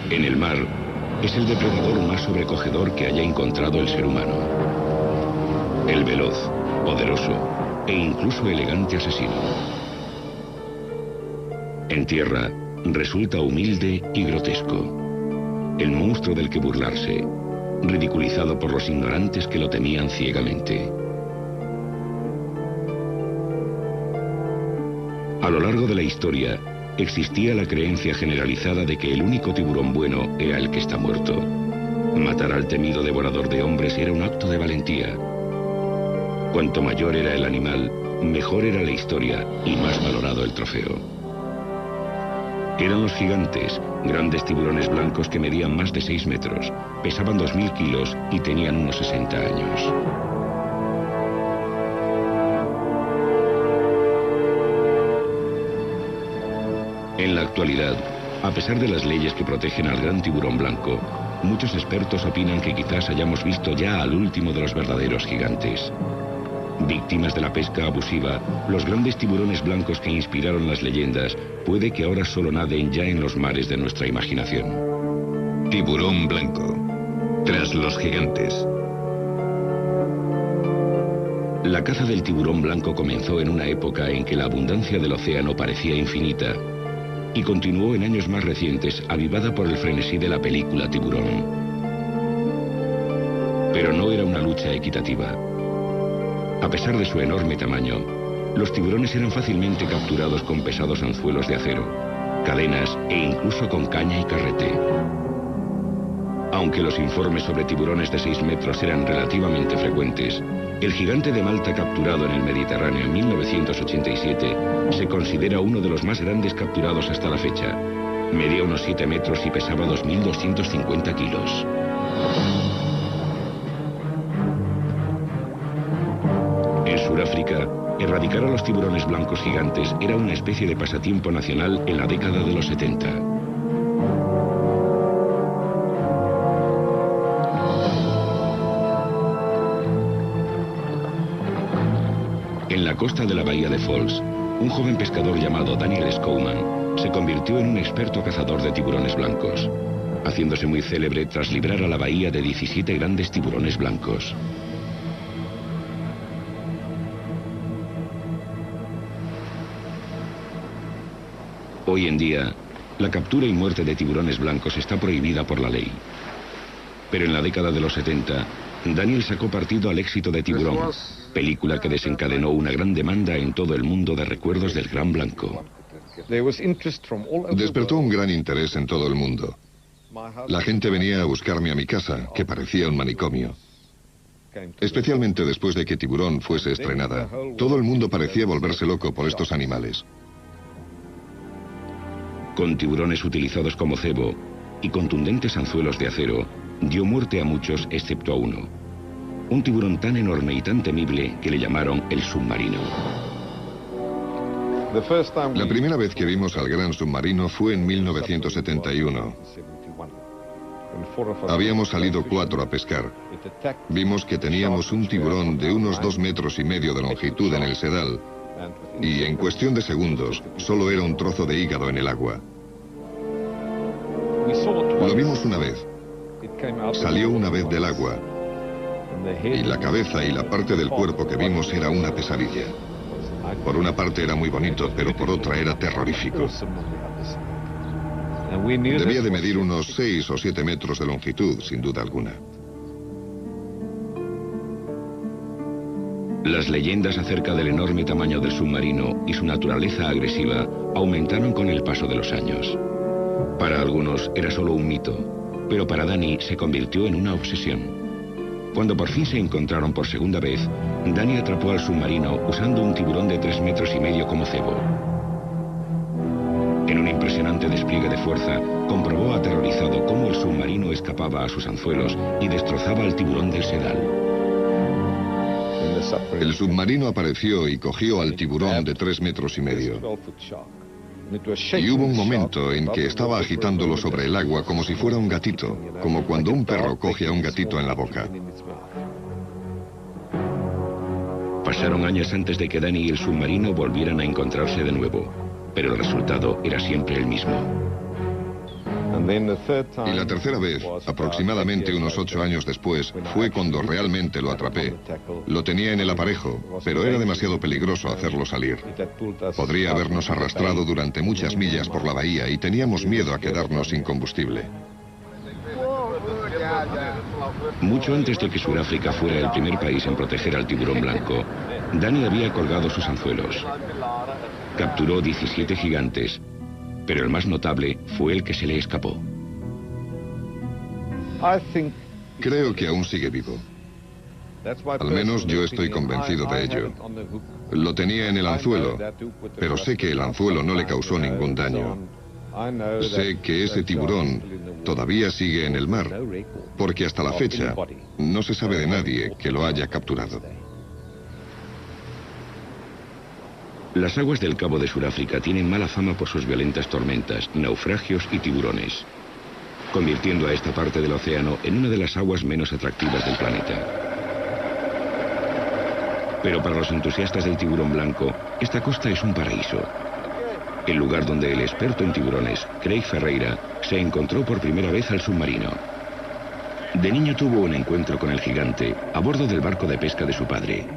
En el mar, es el depredador más sobrecogedor que haya encontrado el ser humano. El veloz, poderoso e incluso elegante asesino. En tierra, resulta humilde y grotesco. El monstruo del que burlarse, ridiculizado por los ignorantes que lo temían ciegamente. A lo largo de la historia, existía la creencia generalizada de que el único tiburón bueno era el que está muerto. Matar al temido devorador de hombres era un acto de valentía. Cuanto mayor era el animal, mejor era la historia y más valorado el trofeo. Eran los gigantes, grandes tiburones blancos que medían más de 6 metros, pesaban 2000 kilos y tenían unos 60 años. En la actualidad, a pesar de las leyes que protegen al gran tiburón blanco, muchos expertos opinan que quizás hayamos visto ya al último de los verdaderos gigantes. Víctimas de la pesca abusiva, los grandes tiburones blancos que inspiraron las leyendas puede que ahora solo naden ya en los mares de nuestra imaginación. Tiburón blanco. Tras los gigantes. La caza del tiburón blanco comenzó en una época en que la abundancia del océano parecía infinita y continuó en años más recientes, avivada por el frenesí de la película Tiburón. Pero no era una lucha equitativa. A pesar de su enorme tamaño, los tiburones eran fácilmente capturados con pesados anzuelos de acero, cadenas e incluso con caña y carrete. Aunque los informes sobre tiburones de 6 metros eran relativamente frecuentes, el gigante de Malta capturado en el Mediterráneo en 1987 se considera uno de los más grandes capturados hasta la fecha. Medía unos 7 metros y pesaba 2.250 kilos. En Sudáfrica, erradicar a los tiburones blancos gigantes era una especie de pasatiempo nacional en la década de los 70. En la costa de la bahía de Falls, un joven pescador llamado Daniel Scowman se convirtió en un experto cazador de tiburones blancos, haciéndose muy célebre tras librar a la bahía de 17 grandes tiburones blancos. Hoy en día, la captura y muerte de tiburones blancos está prohibida por la ley. Pero en la década de los 70, Daniel sacó partido al éxito de Tiburón, película que desencadenó una gran demanda en todo el mundo de recuerdos del Gran Blanco. Despertó un gran interés en todo el mundo. La gente venía a buscarme a mi casa, que parecía un manicomio. Especialmente después de que Tiburón fuese estrenada, todo el mundo parecía volverse loco por estos animales. Con tiburones utilizados como cebo y contundentes anzuelos de acero, dio muerte a muchos excepto a uno. Un tiburón tan enorme y tan temible que le llamaron el submarino. La primera vez que vimos al gran submarino fue en 1971. Habíamos salido 4 a pescar. Vimos que teníamos un tiburón de unos 2,5 metros de longitud en el sedal. Y en cuestión de segundos, solo era un trozo de hígado en el agua. Lo vimos una vez. Salió una vez del agua. Y la cabeza y la parte del cuerpo que vimos era una pesadilla. Por una parte era muy bonito, pero por otra era terrorífico. Debía de medir unos 6 o 7 metros de longitud, sin duda alguna. Las leyendas acerca del enorme tamaño del submarino y su naturaleza agresiva aumentaron con el paso de los años. Para algunos era solo un mito, pero para Danny se convirtió en una obsesión. Cuando por fin se encontraron por segunda vez, Danny atrapó al submarino usando un tiburón de 3,5 metros como cebo. En un impresionante despliegue de fuerza, comprobó aterrorizado cómo el submarino escapaba a sus anzuelos y destrozaba al tiburón del sedal. El submarino apareció y cogió al tiburón de 3,5 metros. Y hubo un momento en que estaba agitándolo sobre el agua como si fuera un gatito, como cuando un perro coge a un gatito en la boca. Pasaron años antes de que Danny y el submarino volvieran a encontrarse de nuevo, pero el resultado era siempre el mismo. Y la tercera vez, aproximadamente unos 8 años después, fue cuando realmente lo atrapé. Lo tenía en el aparejo, pero era demasiado peligroso hacerlo salir. Podría habernos arrastrado durante muchas millas por la bahía y teníamos miedo a quedarnos sin combustible. Mucho antes de que Sudáfrica fuera el primer país en proteger al tiburón blanco, Danny había colgado sus anzuelos. Capturó 17 gigantes, pero el más notable fue el que se le escapó. Creo que aún sigue vivo. Al menos yo estoy convencido de ello. Lo tenía en el anzuelo, pero sé que el anzuelo no le causó ningún daño. Sé que ese tiburón todavía sigue en el mar, porque hasta la fecha no se sabe de nadie que lo haya capturado. Las aguas del Cabo de Sudáfrica tienen mala fama por sus violentas tormentas, naufragios y tiburones, convirtiendo a esta parte del océano en una de las aguas menos atractivas del planeta. Pero para los entusiastas del tiburón blanco, esta costa es un paraíso. El lugar donde el experto en tiburones, Craig Ferreira, se encontró por primera vez al submarino. De niño tuvo un encuentro con el gigante a bordo del barco de pesca de su padre.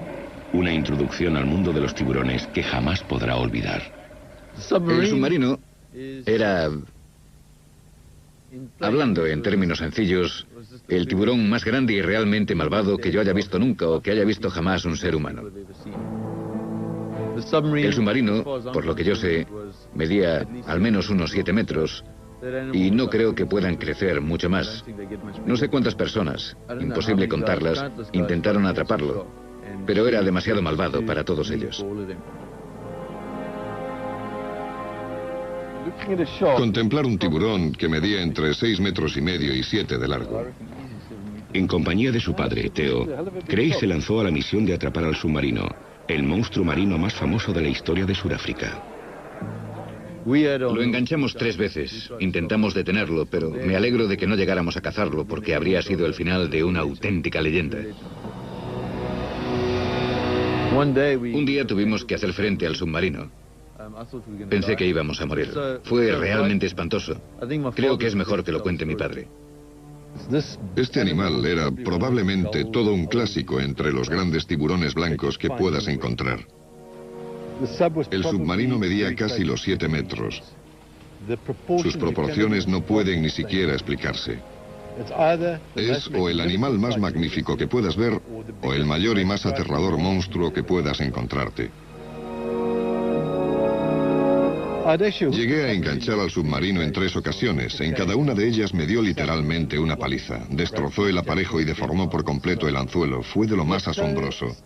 Una introducción al mundo de los tiburones que jamás podrá olvidar. El submarino era, hablando en términos sencillos, el tiburón más grande y realmente malvado que yo haya visto nunca o que haya visto jamás un ser humano. El submarino, por lo que yo sé, medía al menos unos 7 metros y no creo que puedan crecer mucho más. No sé cuántas personas, imposible contarlas, intentaron atraparlo, pero era demasiado malvado para todos ellos. Contemplar un tiburón que medía entre 6,5 metros y 7 de largo. En compañía de su padre, Theo, Craig se lanzó a la misión de atrapar al submarino, el monstruo marino más famoso de la historia de Sudáfrica. Lo enganchamos 3 veces. Intentamos detenerlo, pero me alegro de que no llegáramos a cazarlo porque habría sido el final de una auténtica leyenda. Un día tuvimos que hacer frente al submarino. Pensé que íbamos a morir. Fue realmente espantoso. Creo que es mejor que lo cuente mi padre. Este animal era probablemente todo un clásico entre los grandes tiburones blancos que puedas encontrar. El submarino medía casi los 7 metros. Sus proporciones no pueden ni siquiera explicarse. Es o el animal más magnífico que puedas ver o el mayor y más aterrador monstruo que puedas encontrarte. Llegué a enganchar al submarino en 3 ocasiones. En cada una de ellas me dio literalmente una paliza. Destrozó el aparejo y deformó por completo el anzuelo. Fue de lo más asombroso.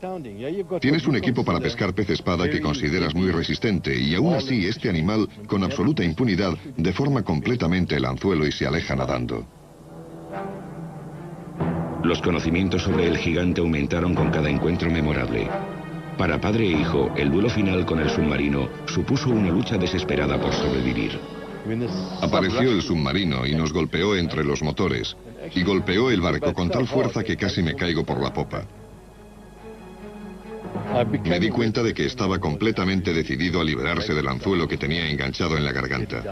Tienes un equipo para pescar pez espada que consideras muy resistente y aún así este animal, con absoluta impunidad, deforma completamente el anzuelo y se aleja nadando. Los conocimientos sobre el gigante aumentaron con cada encuentro memorable. Para padre e hijo, el duelo final con el submarino supuso una lucha desesperada por sobrevivir. Apareció el submarino y nos golpeó entre los motores, y golpeó el barco con tal fuerza que casi me caigo por la popa. Me di cuenta de que estaba completamente decidido a liberarse del anzuelo que tenía enganchado en la garganta.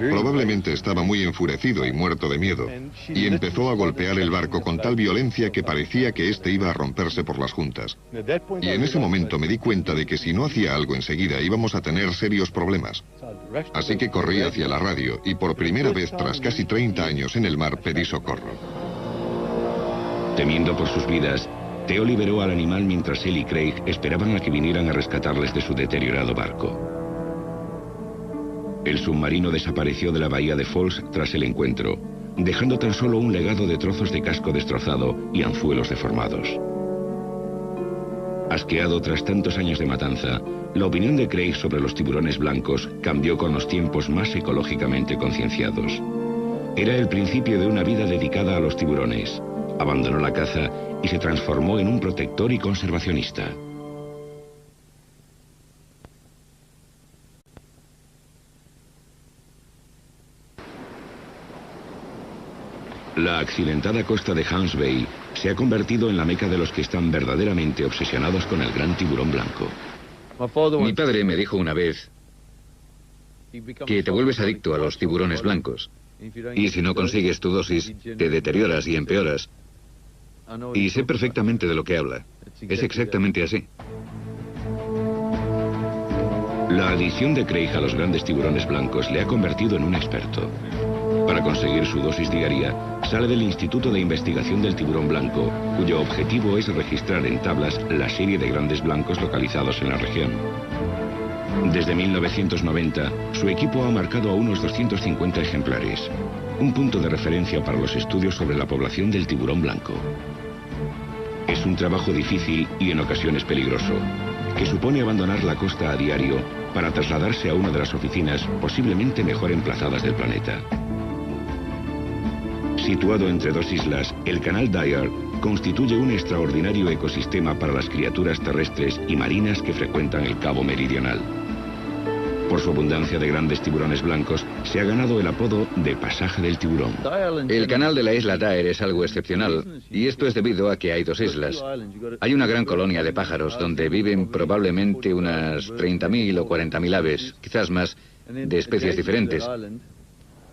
Probablemente estaba muy enfurecido y muerto de miedo, y empezó a golpear el barco con tal violencia que parecía que éste iba a romperse por las juntas. Y en ese momento me di cuenta de que si no hacía algo enseguida íbamos a tener serios problemas. Así que corrí hacia la radio y por primera vez tras casi 30 años en el mar pedí socorro. Temiendo por sus vidas, Theo liberó al animal mientras él y Craig esperaban a que vinieran a rescatarles de su deteriorado barco. El submarino desapareció de la bahía de Falls tras el encuentro, dejando tan solo un legado de trozos de casco destrozado y anzuelos deformados. Asqueado tras tantos años de matanza, la opinión de Craig sobre los tiburones blancos cambió con los tiempos más ecológicamente concienciados. Era el principio de una vida dedicada a los tiburones. Abandonó la caza y se transformó en un protector y conservacionista. La accidentada costa de Hans Bay se ha convertido en la meca de los que están verdaderamente obsesionados con el gran tiburón blanco. Mi padre me dijo una vez que te vuelves adicto a los tiburones blancos. Y si no consigues tu dosis, te deterioras y empeoras. Y sé perfectamente de lo que habla. Es exactamente así. La adicción de Craig a los grandes tiburones blancos le ha convertido en un experto. Para conseguir su dosis diaria, sale del Instituto de Investigación del Tiburón Blanco, cuyo objetivo es registrar en tablas la serie de grandes blancos localizados en la región. Desde 1990, su equipo ha marcado a unos 250 ejemplares, un punto de referencia para los estudios sobre la población del tiburón blanco. Es un trabajo difícil y en ocasiones peligroso, que supone abandonar la costa a diario para trasladarse a una de las oficinas posiblemente mejor emplazadas del planeta. Situado entre dos islas, el canal Dyer constituye un extraordinario ecosistema para las criaturas terrestres y marinas que frecuentan el Cabo Meridional. Por su abundancia de grandes tiburones blancos, se ha ganado el apodo de Pasaje del Tiburón. El canal de la isla Dyer es algo excepcional, y esto es debido a que hay dos islas. Hay una gran colonia de pájaros donde viven probablemente unas 30.000 o 40.000 aves, quizás más, de especies diferentes.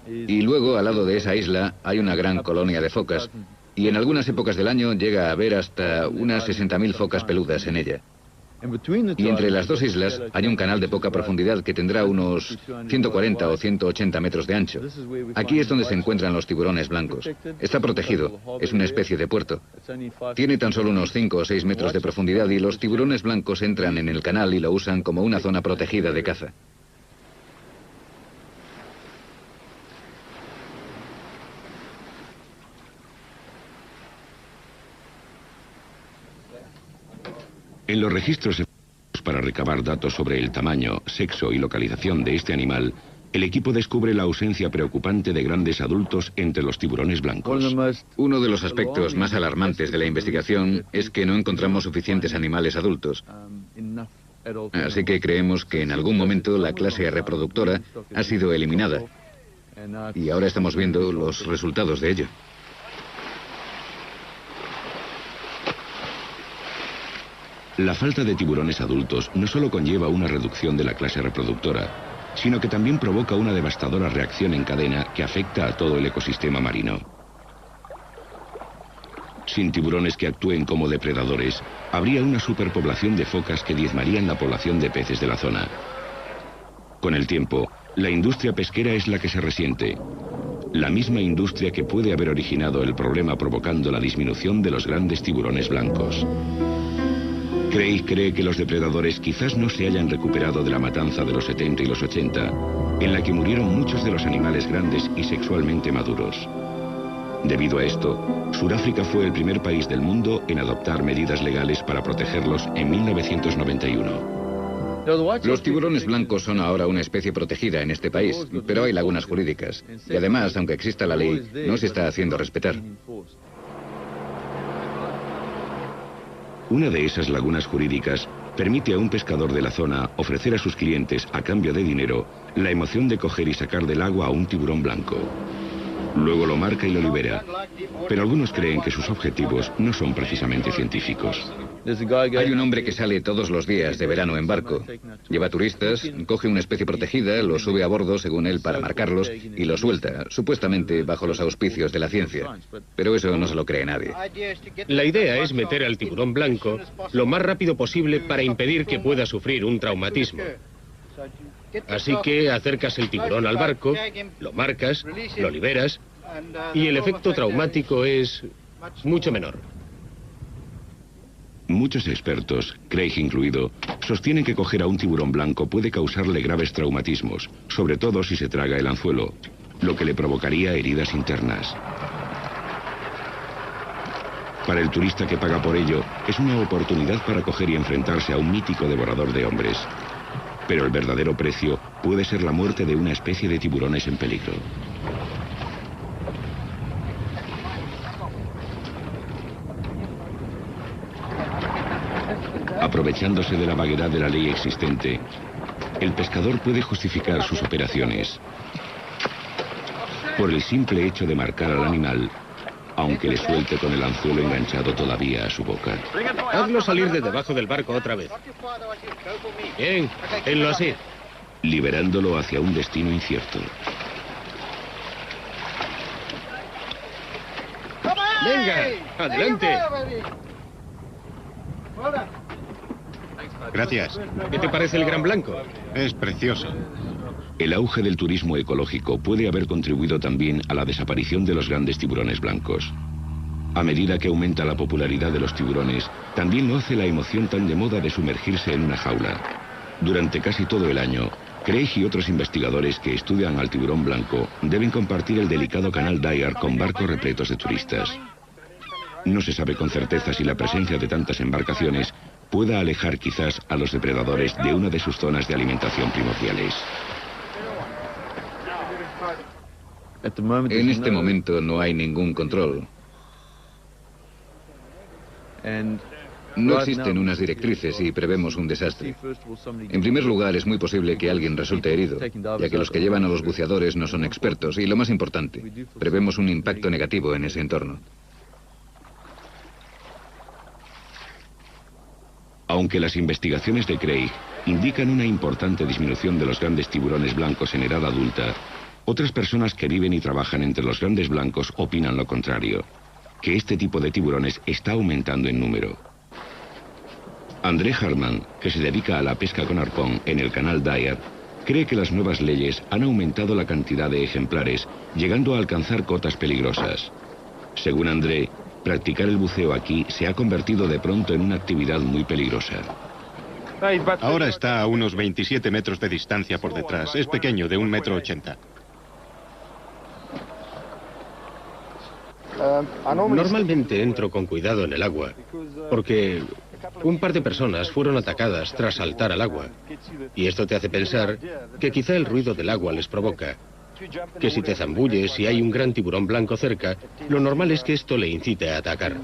Y luego, al lado de esa isla, hay una gran colonia de focas, y en algunas épocas del año llega a haber hasta unas 60.000 focas peludas en ella. Y entre las dos islas hay un canal de poca profundidad que tendrá unos 140 o 180 metros de ancho. Aquí es donde se encuentran los tiburones blancos. Está protegido, es una especie de puerto. Tiene tan solo unos 5 o 6 metros de profundidad y los tiburones blancos entran en el canal y lo usan como una zona protegida de caza. En los registros para recabar datos sobre el tamaño, sexo y localización de este animal, el equipo descubre la ausencia preocupante de grandes adultos entre los tiburones blancos. Uno de los aspectos más alarmantes de la investigación es que no encontramos suficientes animales adultos. Así que creemos que en algún momento la clase reproductora ha sido eliminada. Y ahora estamos viendo los resultados de ello. La falta de tiburones adultos no solo conlleva una reducción de la clase reproductora, sino que también provoca una devastadora reacción en cadena que afecta a todo el ecosistema marino. Sin tiburones que actúen como depredadores, habría una superpoblación de focas que diezmarían la población de peces de la zona. Con el tiempo, la industria pesquera es la que se resiente. La misma industria que puede haber originado el problema provocando la disminución de los grandes tiburones blancos. Craig cree que los depredadores quizás no se hayan recuperado de la matanza de los 70 y los 80, en la que murieron muchos de los animales grandes y sexualmente maduros. Debido a esto, Sudáfrica fue el primer país del mundo en adoptar medidas legales para protegerlos en 1991. Los tiburones blancos son ahora una especie protegida en este país, pero hay lagunas jurídicas. Y además, aunque exista la ley, no se está haciendo respetar. Una de esas lagunas jurídicas permite a un pescador de la zona ofrecer a sus clientes, a cambio de dinero, la emoción de coger y sacar del agua a un tiburón blanco. Luego lo marca y lo libera. Pero algunos creen que sus objetivos no son precisamente científicos. Hay un hombre que sale todos los días de verano en barco. Lleva turistas, coge una especie protegida, los sube a bordo según él para marcarlos y los suelta, supuestamente bajo los auspicios de la ciencia. Pero eso no se lo cree nadie. La idea es meter al tiburón blanco lo más rápido posible para impedir que pueda sufrir un traumatismo. Así que acercas el tiburón al barco, lo marcas, lo liberas y el efecto traumático es mucho menor. Muchos expertos, Craig incluido, sostienen que coger a un tiburón blanco puede causarle graves traumatismos, sobre todo si se traga el anzuelo, lo que le provocaría heridas internas. Para el turista que paga por ello, es una oportunidad para coger y enfrentarse a un mítico devorador de hombres. Pero el verdadero precio puede ser la muerte de una especie de tiburones en peligro. Aprovechándose de la vaguedad de la ley existente, el pescador puede justificar sus operaciones. Por el simple hecho de marcar al animal, aunque le suelte con el anzuelo enganchado todavía a su boca. Hazlo salir de debajo del barco otra vez. Bien, tenlo así. liberándolo hacia un destino incierto. ¡Venga! ¡Adelante! Gracias. ¿Qué te parece el Gran Blanco? Es precioso. El auge del turismo ecológico puede haber contribuido también a la desaparición de los grandes tiburones blancos. A medida que aumenta la popularidad de los tiburones, también lo hace la emoción tan de moda de sumergirse en una jaula. Durante casi todo el año, Craig y otros investigadores que estudian al tiburón blanco deben compartir el delicado canal Dyer con barcos repletos de turistas. No se sabe con certeza si la presencia de tantas embarcaciones pueda alejar quizás a los depredadores de una de sus zonas de alimentación primordiales. En este momento no hay ningún control. No existen unas directrices y prevemos un desastre. En primer lugar, es muy posible que alguien resulte herido, ya que los que llevan a los buceadores no son expertos. Y lo más importante, prevemos un impacto negativo en ese entorno. Aunque las investigaciones de Craig indican una importante disminución de los grandes tiburones blancos en edad adulta, otras personas que viven y trabajan entre los grandes blancos opinan lo contrario, que este tipo de tiburones está aumentando en número. André Hartmann, que se dedica a la pesca con arpón en el canal Dyer, cree que las nuevas leyes han aumentado la cantidad de ejemplares, llegando a alcanzar cotas peligrosas. Según André, practicar el buceo aquí se ha convertido de pronto en una actividad muy peligrosa. Ahora está a unos 27 metros de distancia por detrás. Es pequeño, de 1,80 m. Normalmente entro con cuidado en el agua, porque un par de personas fueron atacadas tras saltar al agua. Y esto te hace pensar que quizá el ruido del agua les provoca. Que si te zambulles y hay un gran tiburón blanco cerca, lo normal es que esto le incite a atacar.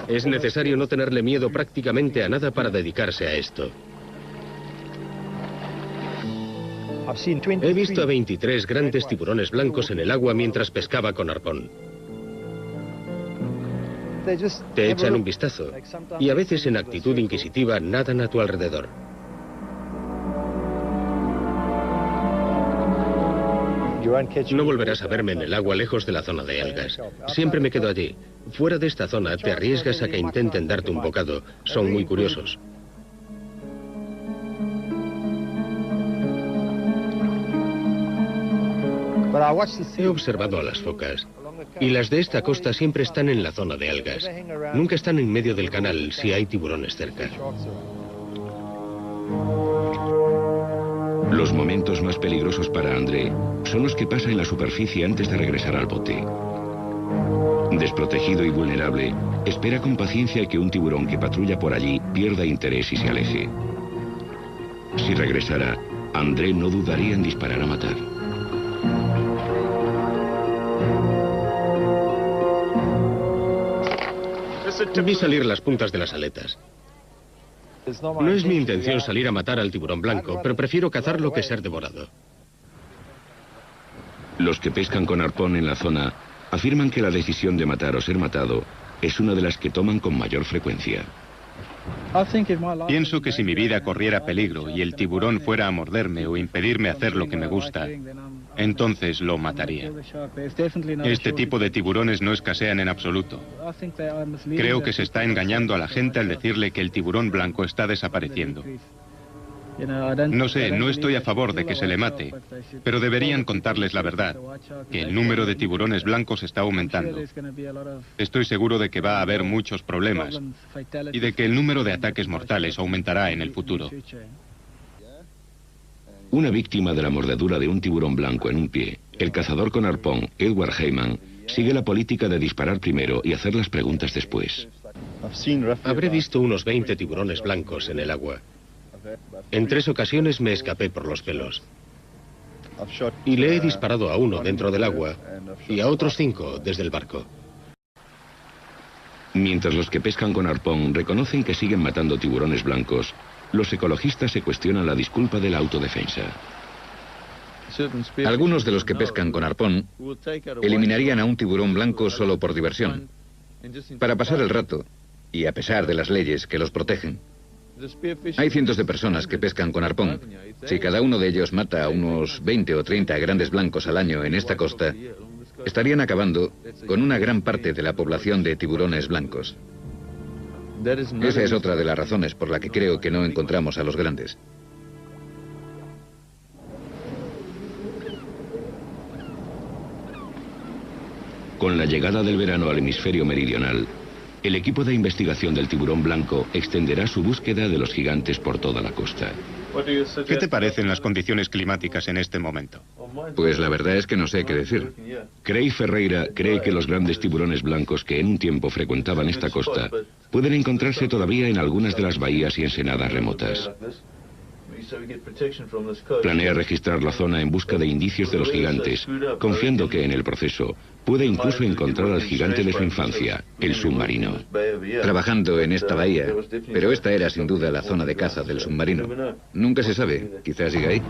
Es necesario no tenerle miedo prácticamente a nada para dedicarse a esto. He visto a 23 grandes tiburones blancos en el agua mientras pescaba con arpón. Te echan un vistazo y a veces en actitud inquisitiva nadan a tu alrededor. No volverás a verme en el agua lejos de la zona de algas. Siempre me quedo allí. Fuera de esta zona te arriesgas a que intenten darte un bocado. Son muy curiosos. He observado a las focas. Y las de esta costa siempre están en la zona de algas. Nunca están en medio del canal si hay tiburones cerca. Los momentos más peligrosos para André son los que pasa en la superficie antes de regresar al bote. Desprotegido y vulnerable, espera con paciencia que un tiburón que patrulla por allí pierda interés y se aleje. Si regresara, André no dudaría en disparar a matar. Vi salir las puntas de las aletas. No es mi intención salir a matar al tiburón blanco, pero prefiero cazarlo que ser devorado. Los que pescan con arpón en la zona afirman que la decisión de matar o ser matado es una de las que toman con mayor frecuencia. Pienso que si mi vida corriera peligro y el tiburón fuera a morderme o impedirme hacer lo que me gusta, entonces lo mataría. Este tipo de tiburones no escasean en absoluto. Creo que se está engañando a la gente al decirle que el tiburón blanco está desapareciendo. No sé, no estoy a favor de que se le mate, pero deberían contarles la verdad, que el número de tiburones blancos está aumentando. Estoy seguro de que va a haber muchos problemas y de que el número de ataques mortales aumentará en el futuro. Una víctima de la mordedura de un tiburón blanco en un pie, el cazador con arpón, Edward Heyman, sigue la política de disparar primero y hacer las preguntas después. Habré visto unos 20 tiburones blancos en el agua. En 3 ocasiones me escapé por los pelos. Y le he disparado a uno dentro del agua y a otros 5 desde el barco. Mientras los que pescan con arpón reconocen que siguen matando tiburones blancos, los ecologistas se cuestionan la disculpa de la autodefensa. Algunos de los que pescan con arpón eliminarían a un tiburón blanco solo por diversión. Para pasar el rato, y a pesar de las leyes que los protegen, hay cientos de personas que pescan con arpón. Si cada uno de ellos mata a unos 20 o 30 grandes blancos al año en esta costa, estarían acabando con una gran parte de la población de tiburones blancos. Esa es otra de las razones por la que creo que no encontramos a los grandes. Con la llegada del verano al hemisferio meridional, el equipo de investigación del tiburón blanco extenderá su búsqueda de los gigantes por toda la costa. ¿Qué te parecen las condiciones climáticas en este momento? Pues la verdad es que no sé qué decir. Craig Ferreira cree que los grandes tiburones blancos que en un tiempo frecuentaban esta costa pueden encontrarse todavía en algunas de las bahías y ensenadas remotas. Planea registrar la zona en busca de indicios de los gigantes, confiando que en el proceso puede incluso encontrar al gigante de su infancia, el submarino. Trabajando en esta bahía, pero esta era sin duda la zona de caza del submarino. Nunca se sabe, quizás siga ahí.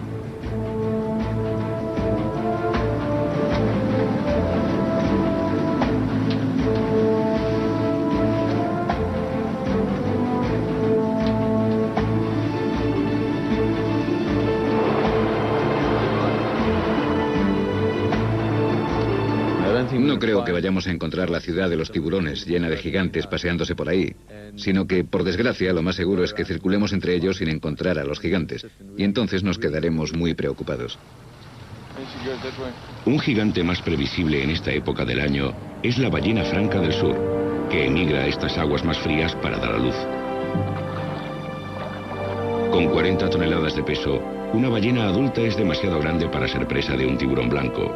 No creo que vayamos a encontrar la ciudad de los tiburones llena de gigantes paseándose por ahí, sino que, por desgracia, lo más seguro es que circulemos entre ellos sin encontrar a los gigantes, y entonces nos quedaremos muy preocupados. Un gigante más previsible en esta época del año es la ballena franca del sur, que emigra a estas aguas más frías para dar a luz. Con 40 toneladas de peso, una ballena adulta es demasiado grande para ser presa de un tiburón blanco,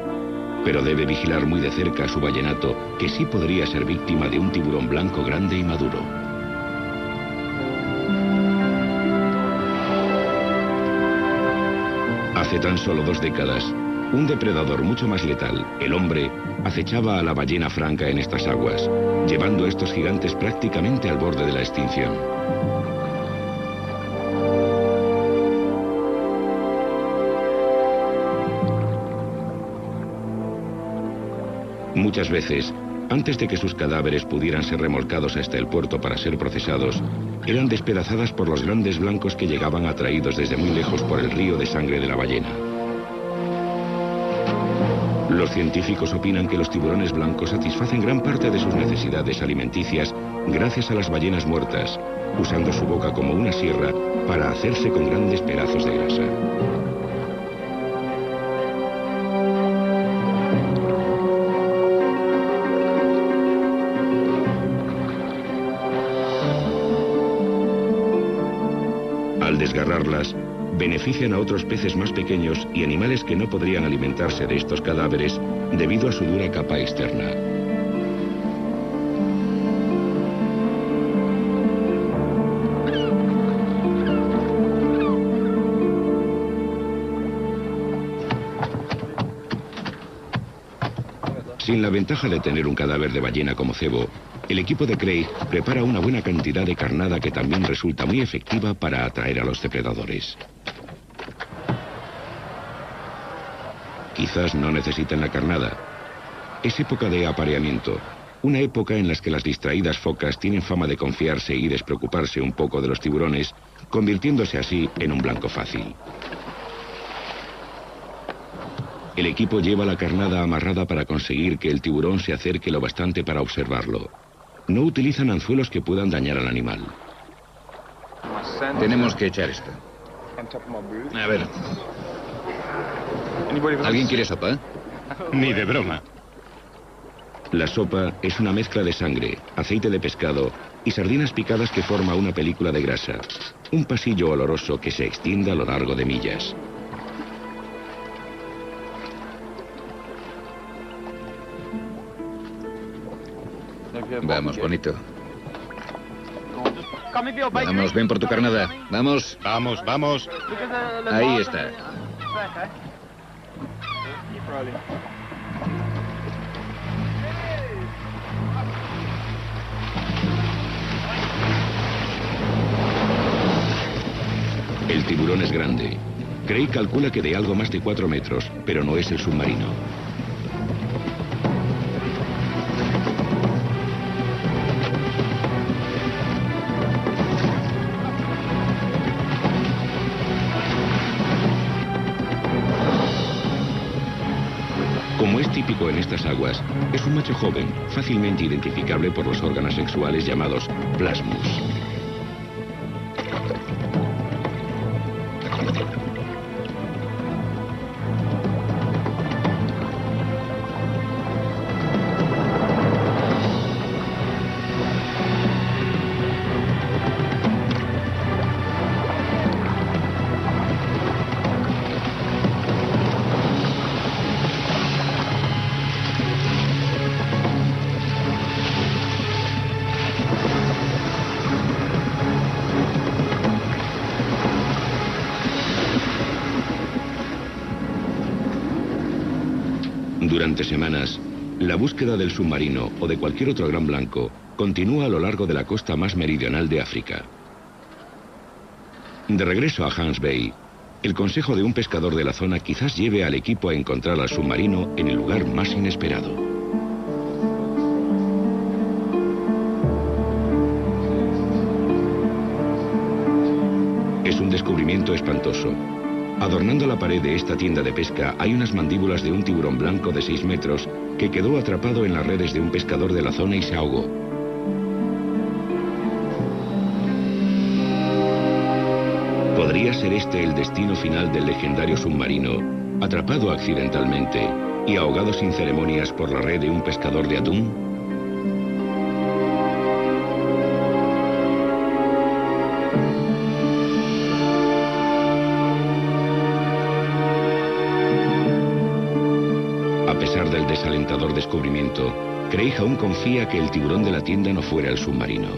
pero debe vigilar muy de cerca a su ballenato, que sí podría ser víctima de un tiburón blanco grande y maduro. Hace tan solo 2 décadas, un depredador mucho más letal, el hombre, acechaba a la ballena franca en estas aguas, llevando a estos gigantes prácticamente al borde de la extinción. Muchas veces, antes de que sus cadáveres pudieran ser remolcados hasta el puerto para ser procesados, eran despedazadas por los grandes blancos que llegaban atraídos desde muy lejos por el río de sangre de la ballena. Los científicos opinan que los tiburones blancos satisfacen gran parte de sus necesidades alimenticias gracias a las ballenas muertas, usando su boca como una sierra para hacerse con grandes pedazos de grasa. Al desgarrarlas, benefician a otros peces más pequeños y animales que no podrían alimentarse de estos cadáveres debido a su dura capa externa. Sin la ventaja de tener un cadáver de ballena como cebo, el equipo de Craig prepara una buena cantidad de carnada que también resulta muy efectiva para atraer a los depredadores. Quizás no necesitan la carnada. Es época de apareamiento, una época en la que las distraídas focas tienen fama de confiarse y despreocuparse un poco de los tiburones, convirtiéndose así en un blanco fácil. El equipo lleva la carnada amarrada para conseguir que el tiburón se acerque lo bastante para observarlo. No utilizan anzuelos que puedan dañar al animal. Tenemos que echar esto. A ver. ¿Alguien quiere sopa? Ni de broma. La sopa es una mezcla de sangre, aceite de pescado y sardinas picadas que forma una película de grasa. Un pasillo oloroso que se extiende a lo largo de millas. Vamos, bonito. Vamos, ven por tu carnada. Vamos. Vamos, vamos. Ahí está. El tiburón es grande. Craig calcula que de algo más de 4 metros, pero no es el submarino. típico en estas aguas es un macho joven, fácilmente identificable por los órganos sexuales llamados plasmus. Durante semanas, la búsqueda del submarino o de cualquier otro gran blanco continúa a lo largo de la costa más meridional de África. De regreso a Hans Bay, el consejo de un pescador de la zona quizás lleve al equipo a encontrar al submarino en el lugar más inesperado. Es un descubrimiento espantoso. Adornando la pared de esta tienda de pesca hay unas mandíbulas de un tiburón blanco de 6 metros que quedó atrapado en las redes de un pescador de la zona y se ahogó. ¿Podría ser este el destino final del legendario submarino, atrapado accidentalmente y ahogado sin ceremonias por la red de un pescador de atún? A pesar del desalentador descubrimiento, Craig aún confía que el tiburón de la tienda no fuera el submarino.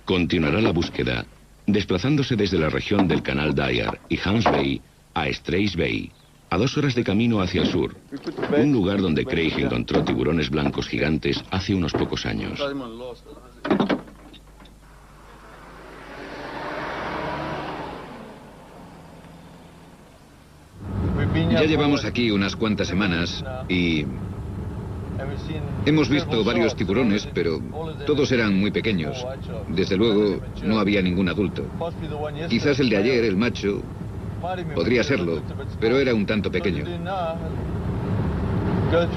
Continuará la búsqueda, desplazándose desde la región del Canal Dyer y Hans Bay a Strays Bay, a 2 horas de camino hacia el sur, un lugar donde Craig encontró tiburones blancos gigantes hace unos pocos años. Ya llevamos aquí unas cuantas semanas y hemos visto varios tiburones, pero todos eran muy pequeños. Desde luego, no había ningún adulto. Quizás el de ayer, el macho, podría serlo, pero era un tanto pequeño.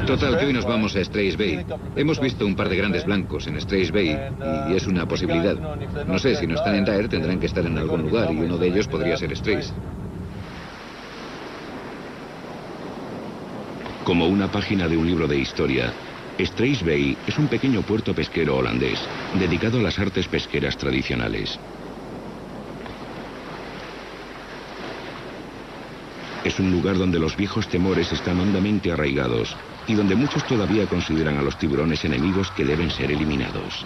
Total, que hoy nos vamos a Strays Bay. Hemos visto un par de grandes blancos en Strays Bay y es una posibilidad. No sé, si no están en Dyer tendrán que estar en algún lugar y uno de ellos podría ser Strays. Como una página de un libro de historia, Strays Bay es un pequeño puerto pesquero holandés, dedicado a las artes pesqueras tradicionales. Es un lugar donde los viejos temores están hondamente arraigados y donde muchos todavía consideran a los tiburones enemigos que deben ser eliminados.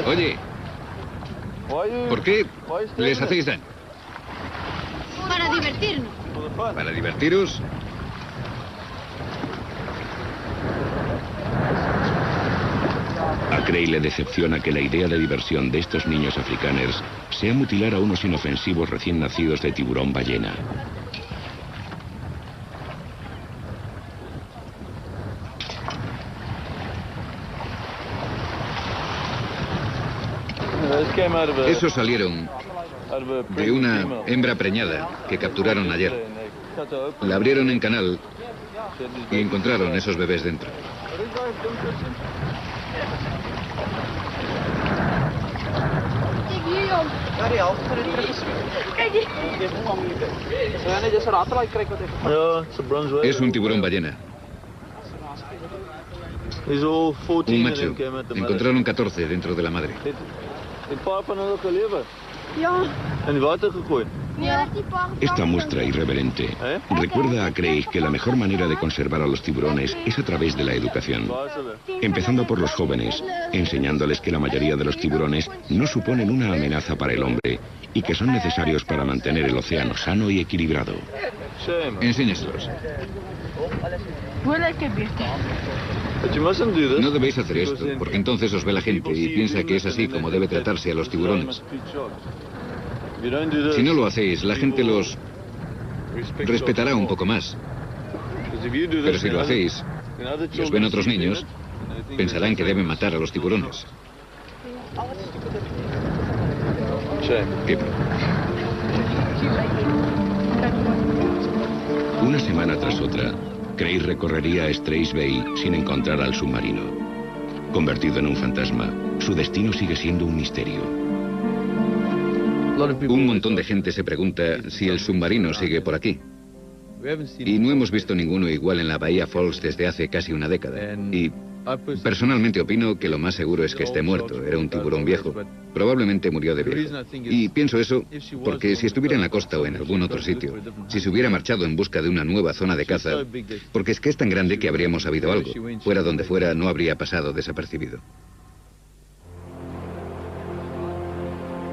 Oye, ¿por qué les hacéis daño? Para divertirnos. ¿Para divertiros? A Craig le decepciona que la idea de diversión de estos niños africaners sea mutilar a unos inofensivos recién nacidos de tiburón ballena. Esos salieron de una hembra preñada que capturaron ayer. La abrieron en canal y encontraron esos bebés dentro. Es un tiburón ballena. Un macho. Encontraron 14 dentro de la madre. Esta muestra irreverente recuerda a Craig que la mejor manera de conservar a los tiburones es a través de la educación. Empezando por los jóvenes, enseñándoles que la mayoría de los tiburones no suponen una amenaza para el hombre y que son necesarios para mantener el océano sano y equilibrado. Enséñaselos. No debéis hacer esto, porque entonces os ve la gente y piensa que es así como debe tratarse a los tiburones. Si no lo hacéis, la gente los respetará un poco más. Pero si lo hacéis y os ven otros niños, pensarán que deben matar a los tiburones. ¿Qué? Una semana tras otra, Craig recorrería Straits Bay sin encontrar al submarino. Convertido en un fantasma, su destino sigue siendo un misterio. Un montón de gente se pregunta si el submarino sigue por aquí. Y no hemos visto ninguno igual en la Bahía Falls desde hace casi una década. Y personalmente opino que lo más seguro es que esté muerto. Era un tiburón viejo. Probablemente murió de viejo. Y pienso eso porque si estuviera en la costa o en algún otro sitio, si se hubiera marchado en busca de una nueva zona de caza, porque es que es tan grande que habríamos sabido algo. Fuera donde fuera, no habría pasado desapercibido.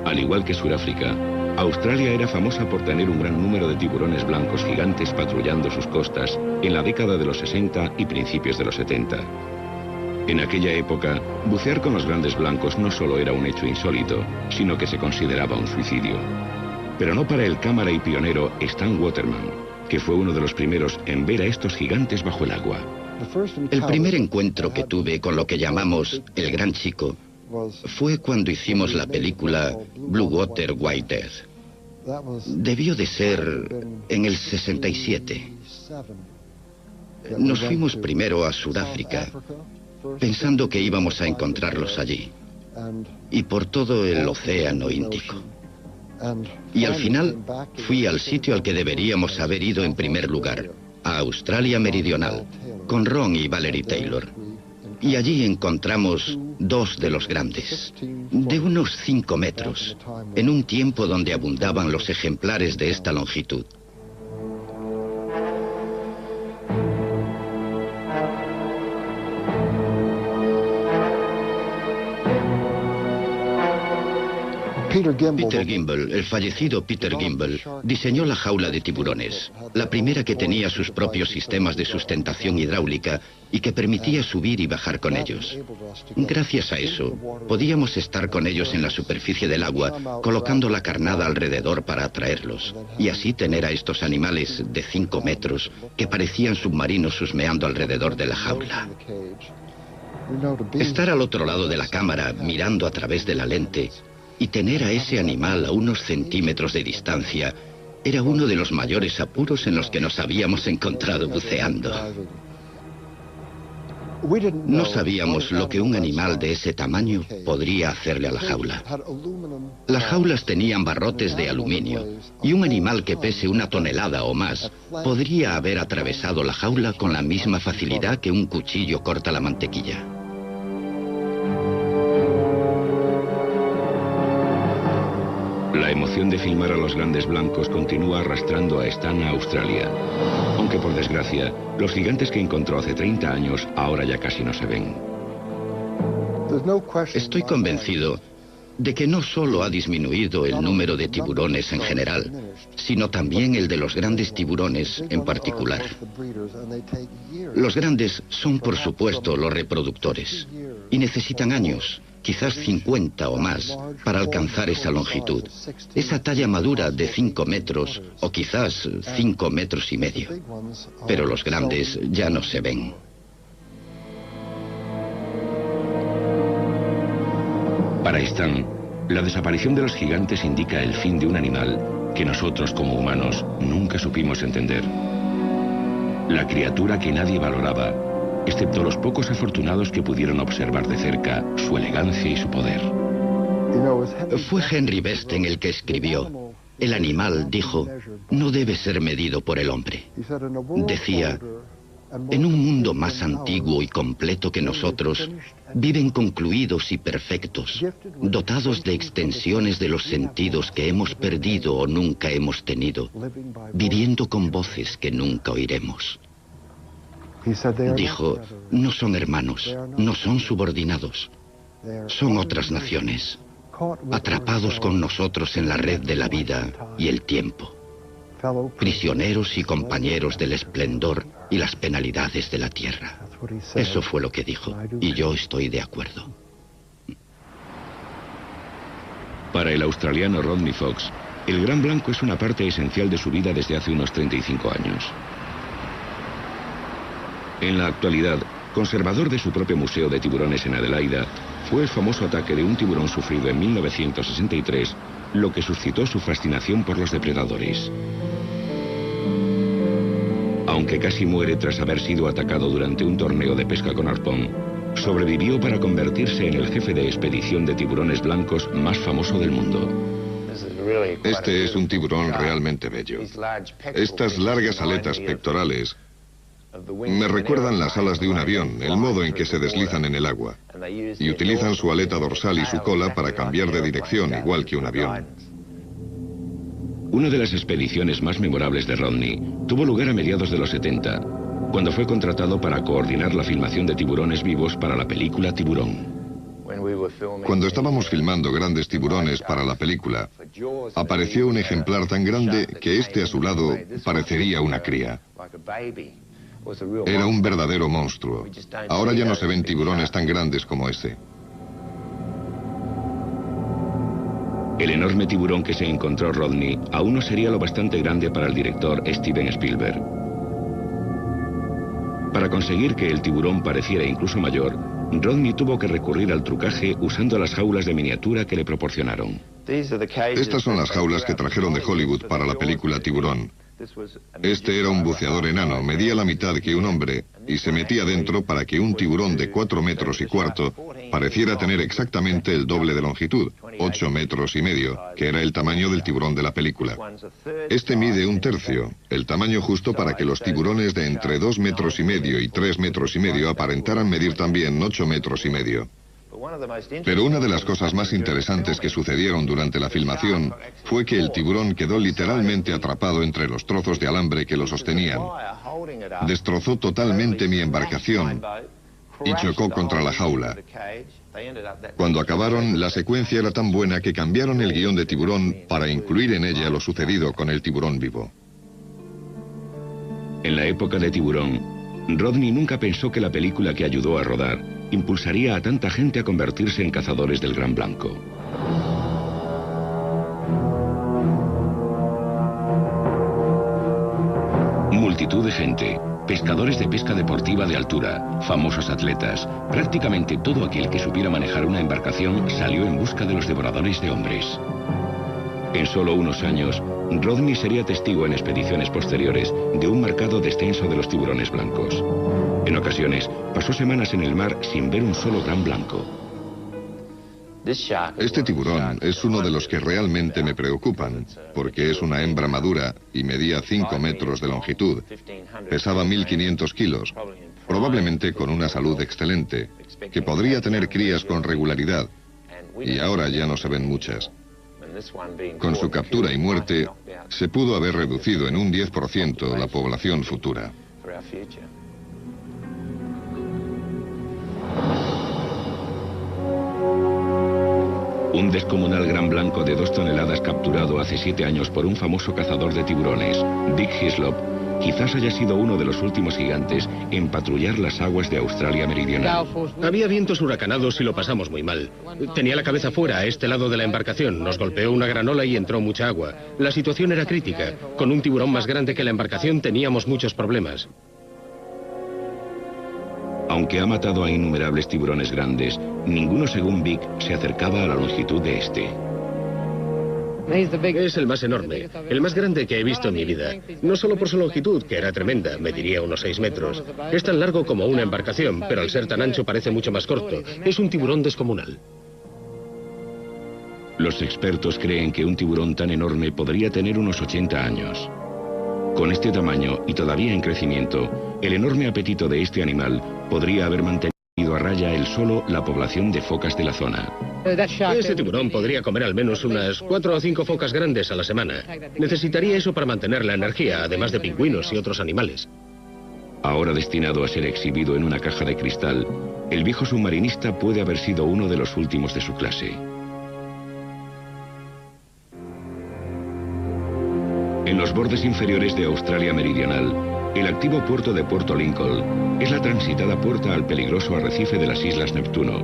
Al igual que Sudáfrica, Australia era famosa por tener un gran número de tiburones blancos gigantes patrullando sus costas en la década de los 60 y principios de los 70. En aquella época, bucear con los grandes blancos no solo era un hecho insólito, sino que se consideraba un suicidio. Pero no para el cámara y pionero Stan Waterman, que fue uno de los primeros en ver a estos gigantes bajo el agua. El primer encuentro que tuve con lo que llamamos el Gran Chico fue cuando hicimos la película Blue Water, White Death. Debió de ser en el 67. Nos fuimos primero a Sudáfrica, pensando que íbamos a encontrarlos allí, y por todo el Océano Índico. Y al final fui al sitio al que deberíamos haber ido en primer lugar, a Australia Meridional, con Ron y Valerie Taylor. Y allí encontramos dos de los grandes, de unos 5 metros, en un tiempo donde abundaban los ejemplares de esta longitud. Peter Gimble, el fallecido Peter Gimble, diseñó la jaula de tiburones, la primera que tenía sus propios sistemas de sustentación hidráulica y que permitía subir y bajar con ellos. Gracias a eso, podíamos estar con ellos en la superficie del agua, colocando la carnada alrededor para atraerlos, y así tener a estos animales de 5 metros que parecían submarinos husmeando alrededor de la jaula. Estar al otro lado de la cámara, mirando a través de la lente, y tener a ese animal a unos centímetros de distancia era uno de los mayores apuros en los que nos habíamos encontrado buceando. No sabíamos lo que un animal de ese tamaño podría hacerle a la jaula. Las jaulas tenían barrotes de aluminio y un animal que pese 1 tonelada o más podría haber atravesado la jaula con la misma facilidad que un cuchillo corta la mantequilla. La emoción de filmar a los grandes blancos continúa arrastrando a Stan a Australia. Aunque por desgracia, los gigantes que encontró hace 30 años ahora ya casi no se ven. Estoy convencido de que no solo ha disminuido el número de tiburones en general, sino también el de los grandes tiburones en particular. Los grandes son, por supuesto, los reproductores, y necesitan años, quizás 50 o más, para alcanzar esa longitud, esa talla madura de 5 metros o quizás 5 metros y medio. Pero los grandes ya no se ven. Para Stan, la desaparición de los gigantes indica el fin de un animal que nosotros como humanos nunca supimos entender. La criatura que nadie valoraba, excepto los pocos afortunados que pudieron observar de cerca su elegancia y su poder. Fue Henry Besten el que escribió: el animal, dijo, no debe ser medido por el hombre. Decía: en un mundo más antiguo y completo que nosotros, viven concluidos y perfectos, dotados de extensiones de los sentidos que hemos perdido o nunca hemos tenido, viviendo con voces que nunca oiremos. Dijo: no son hermanos, no son subordinados, son otras naciones, atrapados con nosotros en la red de la vida y el tiempo, prisioneros y compañeros del esplendor y las penalidades de la tierra. Eso fue lo que dijo, y yo estoy de acuerdo. Para el australiano Rodney Fox, el gran blanco es una parte esencial de su vida desde hace unos 35 años. En la actualidad, conservador de su propio museo de tiburones en Adelaida, fue el famoso ataque de un tiburón sufrido en 1963 lo que suscitó su fascinación por los depredadores. Aunque casi muere tras haber sido atacado durante un torneo de pesca con arpón, sobrevivió para convertirse en el jefe de expedición de tiburones blancos más famoso del mundo. Este es un tiburón realmente bello. Estas largas aletas pectorales me recuerdan las alas de un avión, el modo en que se deslizan en el agua. Y utilizan su aleta dorsal y su cola para cambiar de dirección, igual que un avión. Una de las expediciones más memorables de Rodney tuvo lugar a mediados de los 70, cuando fue contratado para coordinar la filmación de tiburones vivos para la película Tiburón. Cuando estábamos filmando grandes tiburones para la película, apareció un ejemplar tan grande que este a su lado parecería una cría. Era un verdadero monstruo. Ahora ya no se ven tiburones tan grandes como ese. El enorme tiburón que se encontró Rodney aún no sería lo bastante grande para el director Steven Spielberg. Para conseguir que el tiburón pareciera incluso mayor, Rodney tuvo que recurrir al trucaje usando las jaulas de miniatura que le proporcionaron. Estas son las jaulas que trajeron de Hollywood para la película Tiburón. Este era un buceador enano, medía la mitad que un hombre y se metía dentro para que un tiburón de 4 metros y cuarto pareciera tener exactamente el doble de longitud, 8 metros y medio, que era el tamaño del tiburón de la película. Este mide 1/3, el tamaño justo para que los tiburones de entre 2 metros y medio y 3 metros y medio aparentaran medir también 8 metros y medio. Pero una de las cosas más interesantes que sucedieron durante la filmación fue que el tiburón quedó literalmente atrapado entre los trozos de alambre que lo sostenían. Destrozó totalmente mi embarcación y chocó contra la jaula. Cuando acabaron, la secuencia era tan buena que cambiaron el guión de Tiburón para incluir en ella lo sucedido con el tiburón vivo. En la época de Tiburón, Rodney nunca pensó que la película que ayudó a rodar impulsaría a tanta gente a convertirse en cazadores del gran blanco. Multitud de gente, pescadores de pesca deportiva de altura, famosos atletas, prácticamente todo aquel que supiera manejar una embarcación salió en busca de los devoradores de hombres. En solo unos años, Rodney sería testigo en expediciones posteriores de un marcado descenso de los tiburones blancos. En ocasiones, pasó semanas en el mar sin ver un solo gran blanco. Este tiburón es uno de los que realmente me preocupan, porque es una hembra madura y medía 5 metros de longitud. Pesaba 1.500 kilos, probablemente con una salud excelente, que podría tener crías con regularidad, y ahora ya no se ven muchas. Con su captura y muerte, se pudo haber reducido en un 10% la población futura. Un descomunal gran blanco de 2 toneladas capturado hace 7 años por un famoso cazador de tiburones, Dick Hislop, quizás haya sido uno de los últimos gigantes en patrullar las aguas de Australia Meridional. Había vientos huracanados y lo pasamos muy mal. Tenía la cabeza fuera, a este lado de la embarcación. Nos golpeó una gran ola y entró mucha agua. La situación era crítica. Con un tiburón más grande que la embarcación teníamos muchos problemas. Aunque ha matado a innumerables tiburones grandes, ninguno, según Vic, se acercaba a la longitud de este. Es el más enorme, el más grande que he visto en mi vida. No solo por su longitud, que era tremenda, mediría unos 6 metros. Es tan largo como una embarcación, pero al ser tan ancho parece mucho más corto. Es un tiburón descomunal. Los expertos creen que un tiburón tan enorme podría tener unos 80 años. Con este tamaño y todavía en crecimiento, el enorme apetito de este animal podría haber mantenido a raya él solo la población de focas de la zona. Ese tiburón podría comer al menos unas 4 o 5 focas grandes a la semana. Necesitaría eso para mantener la energía, además de pingüinos y otros animales. Ahora destinado a ser exhibido en una caja de cristal, el viejo submarinista puede haber sido uno de los últimos de su clase. En los bordes inferiores de Australia Meridional, el activo puerto de Puerto Lincoln es la transitada puerta al peligroso arrecife de las Islas Neptuno,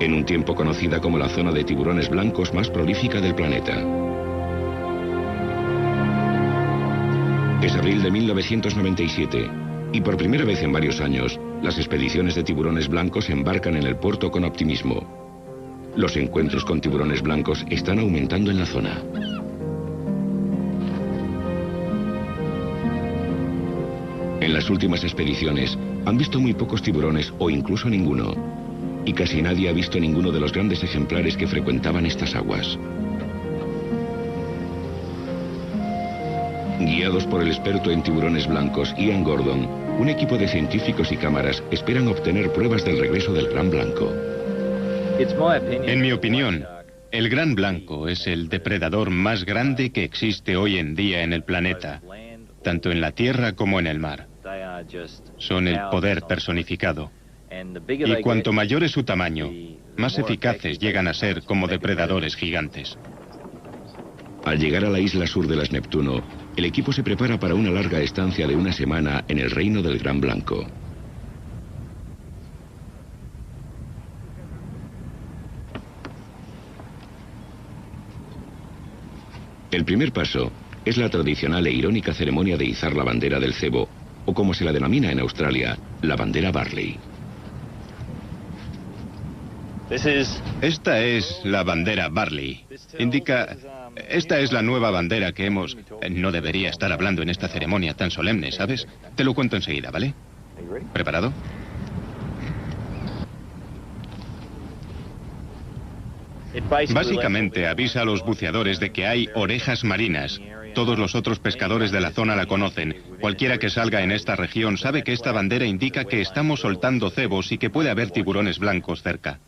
en un tiempo conocida como la zona de tiburones blancos más prolífica del planeta. Es abril de 1997 Y por primera vez en varios años, las expediciones de tiburones blancos embarcan en el puerto con optimismo. Los encuentros con tiburones blancos están aumentando en la zona. En las últimas expediciones han visto muy pocos tiburones o incluso ninguno. Y casi nadie ha visto ninguno de los grandes ejemplares que frecuentaban estas aguas. Guiados por el experto en tiburones blancos, Ian Gordon, un equipo de científicos y cámaras esperan obtener pruebas del regreso del gran blanco. En mi opinión, el gran blanco es el depredador más grande que existe hoy en día en el planeta, tanto en la tierra como en el mar. Son el poder personificado. Y cuanto mayor es su tamaño, más eficaces llegan a ser como depredadores gigantes. Al llegar a la isla sur de las Neptuno, el equipo se prepara para una larga estancia de una semana en el reino del gran blanco. El primer paso es la tradicional e irónica ceremonia de izar la bandera del cebo, o como se la denomina en Australia, la bandera Barley. Esta es la bandera Barley. Indica... Esta es la nueva bandera que hemos... No debería estar hablando en esta ceremonia tan solemne, ¿sabes? Te lo cuento enseguida, ¿vale? ¿Preparado? Básicamente avisa a los buceadores de que hay orejas marinas. Todos los otros pescadores de la zona la conocen. Cualquiera que salga en esta región sabe que esta bandera indica que estamos soltando cebos y que puede haber tiburones blancos cerca.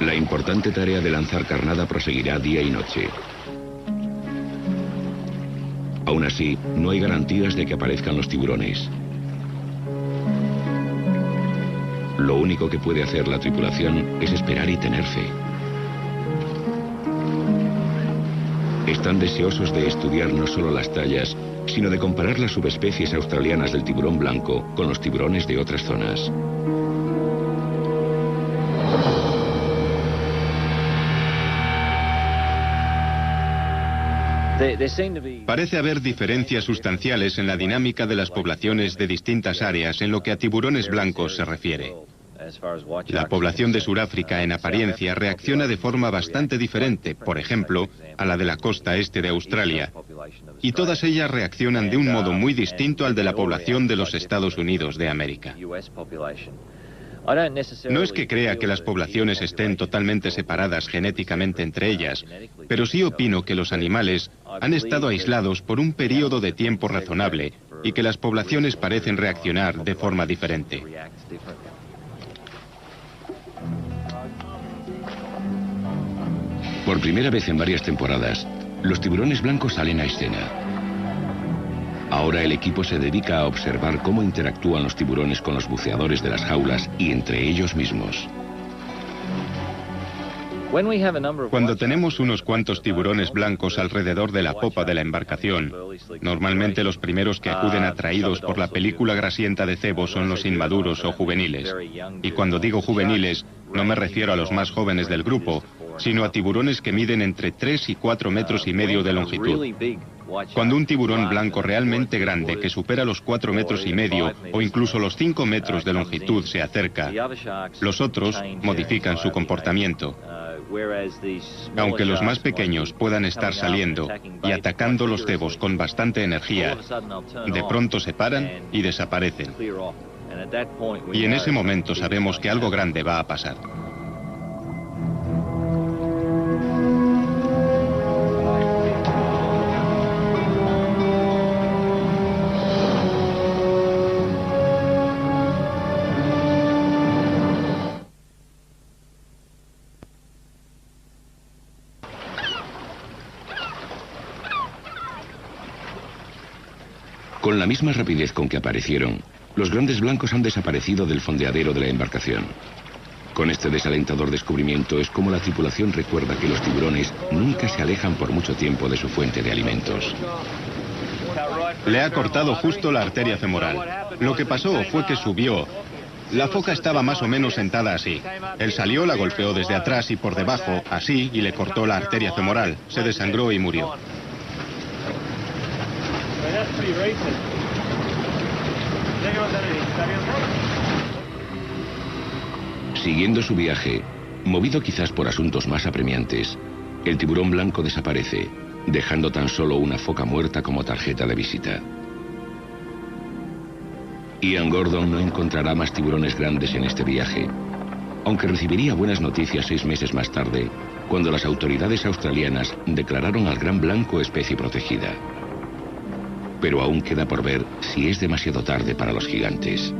La importante tarea de lanzar carnada proseguirá día y noche. Aún así, no hay garantías de que aparezcan los tiburones. Lo único que puede hacer la tripulación es esperar y tener fe. Están deseosos de estudiar no solo las tallas, sino de comparar las subespecies australianas del tiburón blanco con los tiburones de otras zonas. Parece haber diferencias sustanciales en la dinámica de las poblaciones de distintas áreas en lo que a tiburones blancos se refiere. La población de Sudáfrica en apariencia reacciona de forma bastante diferente, por ejemplo, a la de la costa este de Australia, y todas ellas reaccionan de un modo muy distinto al de la población de los Estados Unidos de América. No es que crea que las poblaciones estén totalmente separadas genéticamente entre ellas, pero sí opino que los animales han estado aislados por un periodo de tiempo razonable y que las poblaciones parecen reaccionar de forma diferente. Por primera vez en varias temporadas, los tiburones blancos salen a escena. Ahora el equipo se dedica a observar cómo interactúan los tiburones con los buceadores de las jaulas y entre ellos mismos. Cuando tenemos unos cuantos tiburones blancos alrededor de la popa de la embarcación, normalmente los primeros que acuden atraídos por la película grasienta de cebo son los inmaduros o juveniles. Y cuando digo juveniles, no me refiero a los más jóvenes del grupo, sino a tiburones que miden entre 3 y 4 metros y medio de longitud. Cuando un tiburón blanco realmente grande que supera los 4 metros y medio o incluso los 5 metros de longitud se acerca, los otros modifican su comportamiento. Aunque los más pequeños puedan estar saliendo y atacando los cebos con bastante energía, de pronto se paran y desaparecen. Y en ese momento sabemos que algo grande va a pasar. Con la misma rapidez con que aparecieron, los grandes blancos han desaparecido del fondeadero de la embarcación. Con este desalentador descubrimiento es como la tripulación recuerda que los tiburones nunca se alejan por mucho tiempo de su fuente de alimentos. Le ha cortado justo la arteria femoral. Lo que pasó fue que subió La foca estaba más o menos sentada así. Él salió, la golpeó desde atrás y por debajo, así, y le cortó la arteria femoral. Se desangró y murió. Siguiendo su viaje, movido quizás por asuntos más apremiantes, el tiburón blanco desaparece, dejando tan solo una foca muerta como tarjeta de visita. Ian Gordon no encontrará más tiburones grandes en este viaje, aunque recibiría buenas noticias 6 meses más tarde, cuando las autoridades australianas declararon al gran blanco especie protegida. Pero aún queda por ver si es demasiado tarde para los gigantes.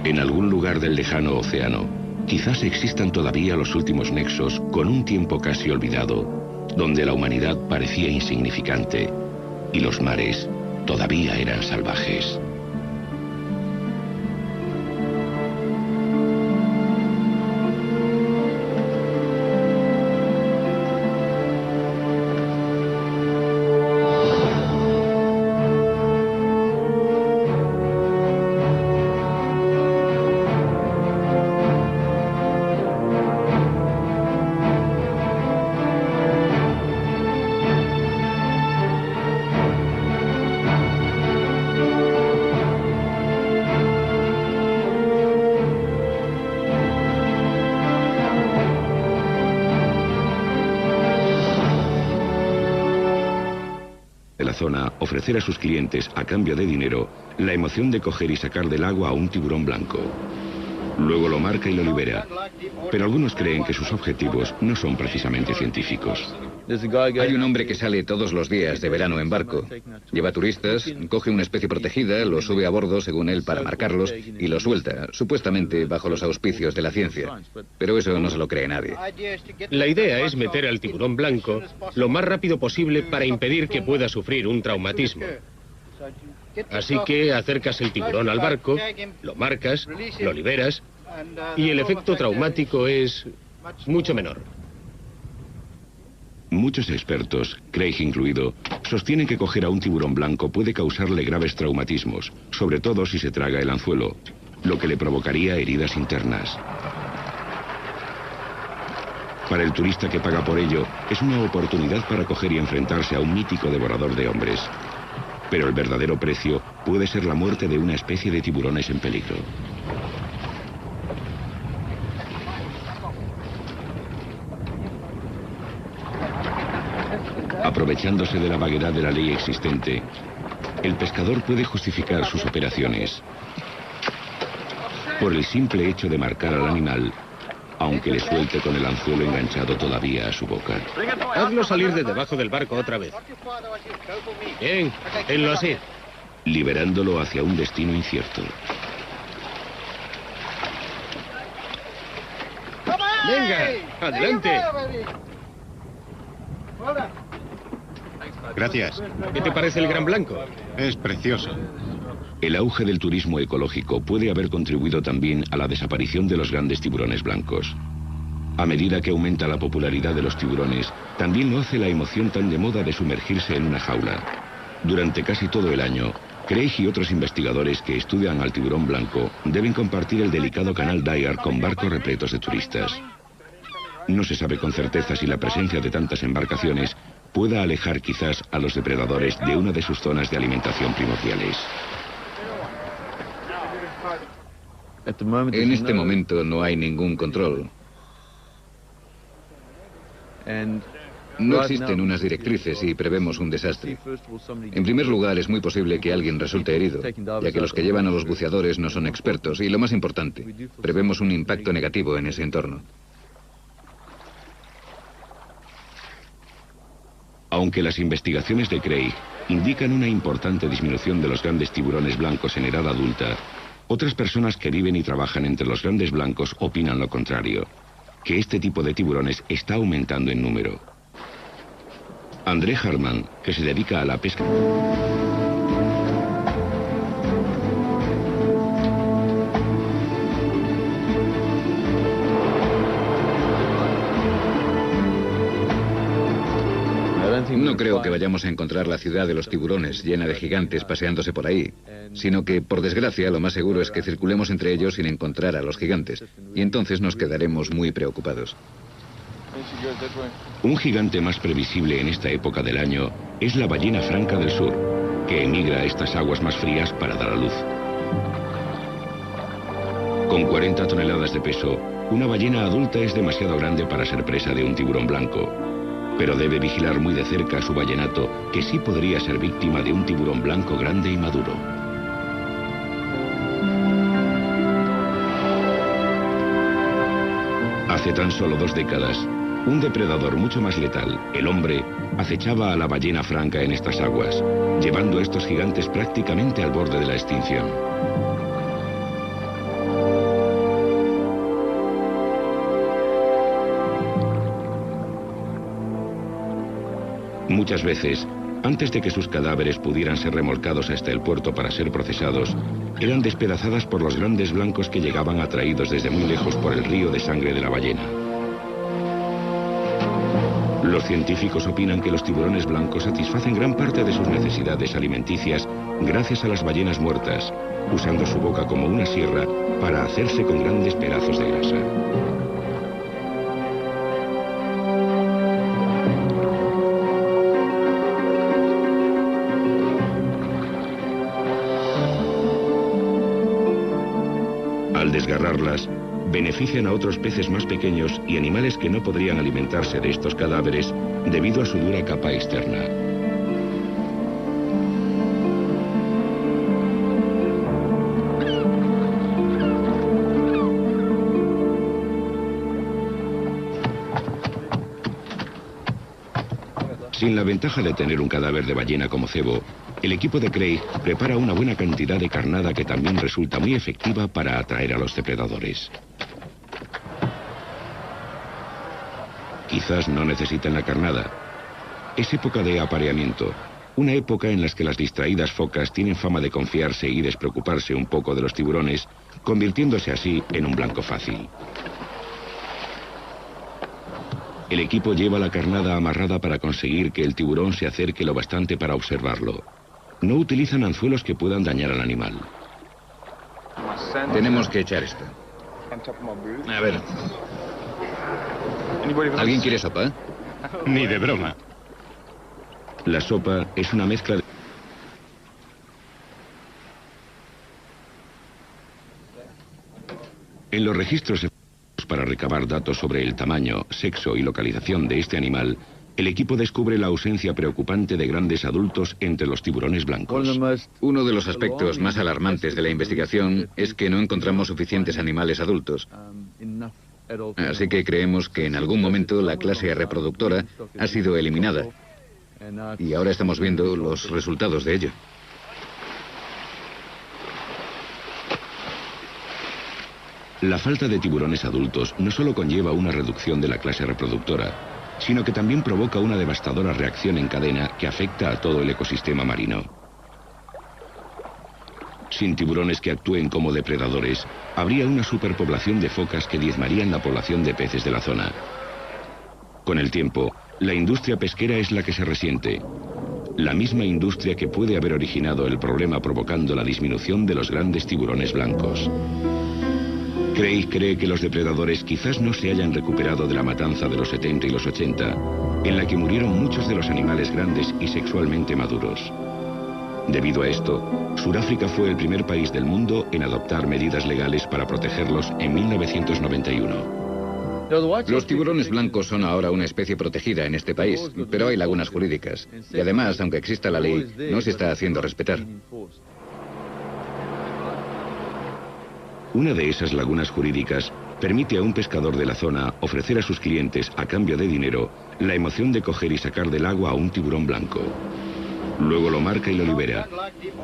En algún lugar del lejano océano, quizás existan todavía los últimos nexos con un tiempo casi olvidado, donde la humanidad parecía insignificante y los mares todavía eran salvajes. Ofrecer a sus clientes, a cambio de dinero, la emoción de coger y sacar del agua a un tiburón blanco. Luego lo marca y lo libera. Pero algunos creen que sus objetivos no son precisamente científicos. Hay un hombre que sale todos los días de verano en barco. Lleva turistas, coge una especie protegida, lo sube a bordo, según él, para marcarlos, y lo suelta, supuestamente bajo los auspicios de la ciencia. Pero eso no se lo cree nadie. La idea es meter al tiburón blanco lo más rápido posible para impedir que pueda sufrir un traumatismo. Así que acercas el tiburón al barco, lo marcas, lo liberas, y el efecto traumático es mucho menor. Muchos expertos, Craig incluido, sostienen que coger a un tiburón blanco puede causarle graves traumatismos, sobre todo si se traga el anzuelo, lo que le provocaría heridas internas. Para el turista que paga por ello, es una oportunidad para coger y enfrentarse a un mítico devorador de hombres. Pero el verdadero precio puede ser la muerte de una especie de tiburones en peligro. Aprovechándose de la vaguedad de la ley existente, el pescador puede justificar sus operaciones por el simple hecho de marcar al animal, aunque le suelte con el anzuelo enganchado todavía a su boca. Hazlo salir de debajo del barco otra vez. Bien, tenlo así. Liberándolo hacia un destino incierto. Venga, adelante. Gracias. ¿Qué te parece el gran blanco? Es precioso. El auge del turismo ecológico puede haber contribuido también a la desaparición de los grandes tiburones blancos. A medida que aumenta la popularidad de los tiburones, también lo hace la emoción tan de moda de sumergirse en una jaula. Durante casi todo el año, Craig y otros investigadores que estudian al tiburón blanco deben compartir el delicado canal Dyer con barcos repletos de turistas. No se sabe con certeza si la presencia de tantas embarcaciones pueda alejar quizás a los depredadores de una de sus zonas de alimentación primordiales. En este momento no hay ningún control. No existen unas directrices y prevemos un desastre. En primer lugar, es muy posible que alguien resulte herido, ya que los que llevan a los buceadores no son expertos. Y lo más importante, prevemos un impacto negativo en ese entorno. Aunque las investigaciones de Craig indican una importante disminución de los grandes tiburones blancos en edad adulta, otras personas que viven y trabajan entre los grandes blancos opinan lo contrario, que este tipo de tiburones está aumentando en número. André Harman, que se dedica a la pesca... No creo que vayamos a encontrar la ciudad de los tiburones llena de gigantes paseándose por ahí, sino que, por desgracia, lo más seguro es que circulemos entre ellos sin encontrar a los gigantes, y entonces nos quedaremos muy preocupados. Un gigante más previsible en esta época del año es la ballena franca del sur, que emigra a estas aguas más frías para dar a luz. Con 40 toneladas de peso, una ballena adulta es demasiado grande para ser presa de un tiburón blanco, pero debe vigilar muy de cerca a su ballenato, que sí podría ser víctima de un tiburón blanco grande y maduro. Hace tan solo 2 décadas, un depredador mucho más letal, el hombre, acechaba a la ballena franca en estas aguas, llevando a estos gigantes prácticamente al borde de la extinción. Muchas veces, antes de que sus cadáveres pudieran ser remolcados hasta el puerto para ser procesados, eran despedazadas por los grandes blancos que llegaban atraídos desde muy lejos por el río de sangre de la ballena. Los científicos opinan que los tiburones blancos satisfacen gran parte de sus necesidades alimenticias gracias a las ballenas muertas, usando su boca como una sierra para hacerse con grandes pedazos de grasa. Al desgarrarlas, benefician a otros peces más pequeños y animales que no podrían alimentarse de estos cadáveres debido a su dura capa externa. Sin la ventaja de tener un cadáver de ballena como cebo, el equipo de Craig prepara una buena cantidad de carnada que también resulta muy efectiva para atraer a los depredadores. Quizás no necesiten la carnada. Es época de apareamiento, una época en la que las distraídas focas tienen fama de confiarse y despreocuparse un poco de los tiburones, convirtiéndose así en un blanco fácil. El equipo lleva la carnada amarrada para conseguir que el tiburón se acerque lo bastante para observarlo. No utilizan anzuelos que puedan dañar al animal. Tenemos que echar esto. A ver. ¿Alguien quiere sopa? Ni de broma. La sopa es una mezcla de... En los registros para recabar datos sobre el tamaño, sexo y localización de este animal, el equipo descubre la ausencia preocupante de grandes adultos entre los tiburones blancos. Uno de los aspectos más alarmantes de la investigación es que no encontramos suficientes animales adultos. Así que creemos que en algún momento la clase reproductora ha sido eliminada. Y ahora estamos viendo los resultados de ello. La falta de tiburones adultos no solo conlleva una reducción de la clase reproductora, sino que también provoca una devastadora reacción en cadena que afecta a todo el ecosistema marino. Sin tiburones que actúen como depredadores, habría una superpoblación de focas que diezmarían la población de peces de la zona. Con el tiempo, la industria pesquera es la que se resiente. La misma industria que puede haber originado el problema provocando la disminución de los grandes tiburones blancos. Craig cree que los depredadores quizás no se hayan recuperado de la matanza de los 70 y los 80, en la que murieron muchos de los animales grandes y sexualmente maduros. Debido a esto, Sudáfrica fue el primer país del mundo en adoptar medidas legales para protegerlos en 1991. Los tiburones blancos son ahora una especie protegida en este país, pero hay lagunas jurídicas. Y además, aunque exista la ley, no se está haciendo respetar. Una de esas lagunas jurídicas permite a un pescador de la zona ofrecer a sus clientes, a cambio de dinero, la emoción de coger y sacar del agua a un tiburón blanco. Luego lo marca y lo libera.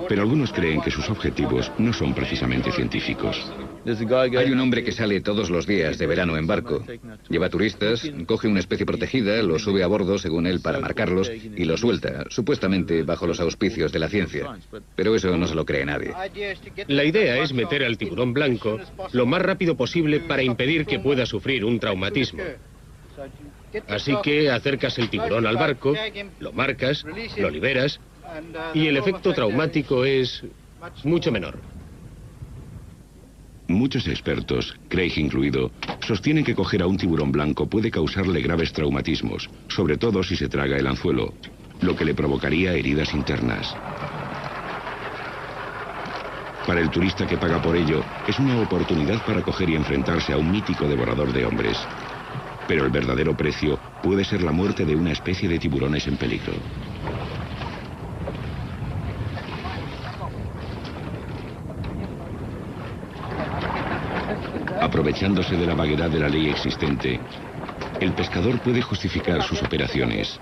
Pero algunos creen que sus objetivos no son precisamente científicos. Hay un hombre que sale todos los días de verano en barco. Lleva turistas, coge una especie protegida, los sube a bordo según él para marcarlos y los suelta, supuestamente bajo los auspicios de la ciencia. Pero eso no se lo cree nadie. La idea es meter al tiburón blanco lo más rápido posible para impedir que pueda sufrir un traumatismo. Así que acercas el tiburón al barco, lo marcas, lo liberas y el efecto traumático es mucho menor. Muchos expertos, Craig incluido, sostienen que coger a un tiburón blanco puede causarle graves traumatismos, sobre todo si se traga el anzuelo, lo que le provocaría heridas internas. Para el turista que paga por ello, es una oportunidad para coger y enfrentarse a un mítico devorador de hombres. Pero el verdadero precio puede ser la muerte de una especie de tiburones en peligro. Aprovechándose de la vaguedad de la ley existente, el pescador puede justificar sus operaciones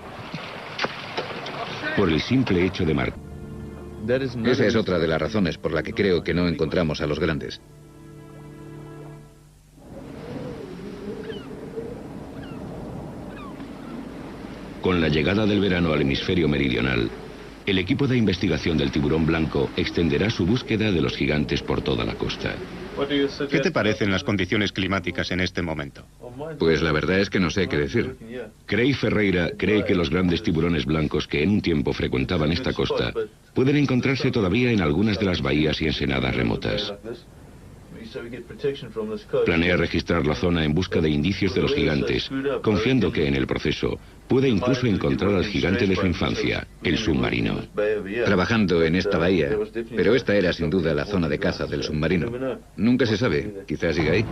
por el simple hecho de marcar. Esa es otra de las razones por la que creo que no encontramos a los grandes. Con la llegada del verano al hemisferio meridional, el equipo de investigación del tiburón blanco extenderá su búsqueda de los gigantes por toda la costa. ¿Qué te parecen las condiciones climáticas en este momento? Pues la verdad es que no sé qué decir. Craig Ferreira cree que los grandes tiburones blancos que en un tiempo frecuentaban esta costa pueden encontrarse todavía en algunas de las bahías y ensenadas remotas. Planea registrar la zona en busca de indicios de los gigantes, confiando que en el proceso puede incluso encontrar al gigante de su infancia, el submarino. Trabajando en esta bahía, pero esta era sin duda la zona de caza del submarino. Nunca se sabe, quizás siga ahí.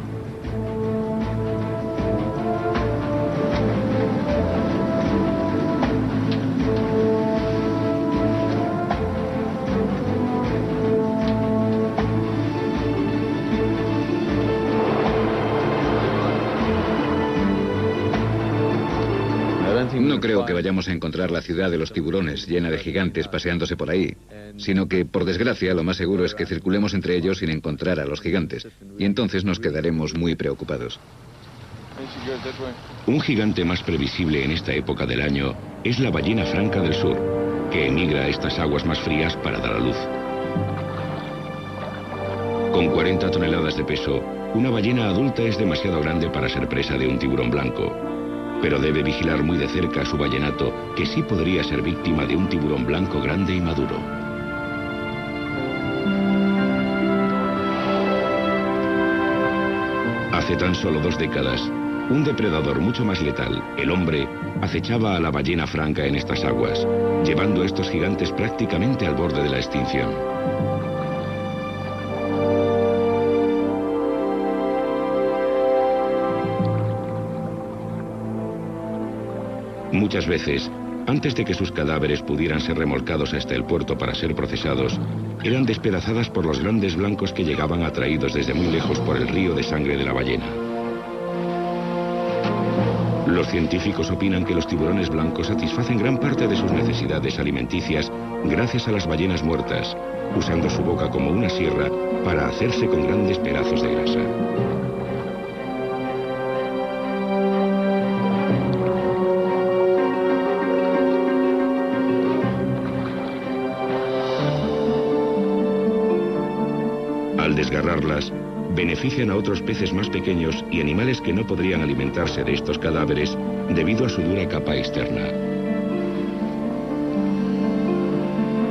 No creo que vayamos a encontrar la ciudad de los tiburones llena de gigantes paseándose por ahí, sino que, por desgracia, lo más seguro es que circulemos entre ellos sin encontrar a los gigantes, y entonces nos quedaremos muy preocupados. Un gigante más previsible en esta época del año es la ballena franca del sur, que emigra a estas aguas más frías para dar a luz. Con 40 toneladas de peso, una ballena adulta es demasiado grande para ser presa de un tiburón blanco. Pero debe vigilar muy de cerca a su ballenato, que sí podría ser víctima de un tiburón blanco grande y maduro. Hace tan solo 2 décadas, un depredador mucho más letal, el hombre, acechaba a la ballena franca en estas aguas, llevando a estos gigantes prácticamente al borde de la extinción. Muchas veces, antes de que sus cadáveres pudieran ser remolcados hasta el puerto para ser procesados, eran despedazadas por los grandes blancos que llegaban atraídos desde muy lejos por el río de sangre de la ballena. Los científicos opinan que los tiburones blancos satisfacen gran parte de sus necesidades alimenticias gracias a las ballenas muertas, usando su boca como una sierra para hacerse con grandes pedazos de grasa. Al desgarrarlas, benefician a otros peces más pequeños y animales que no podrían alimentarse de estos cadáveres debido a su dura capa externa.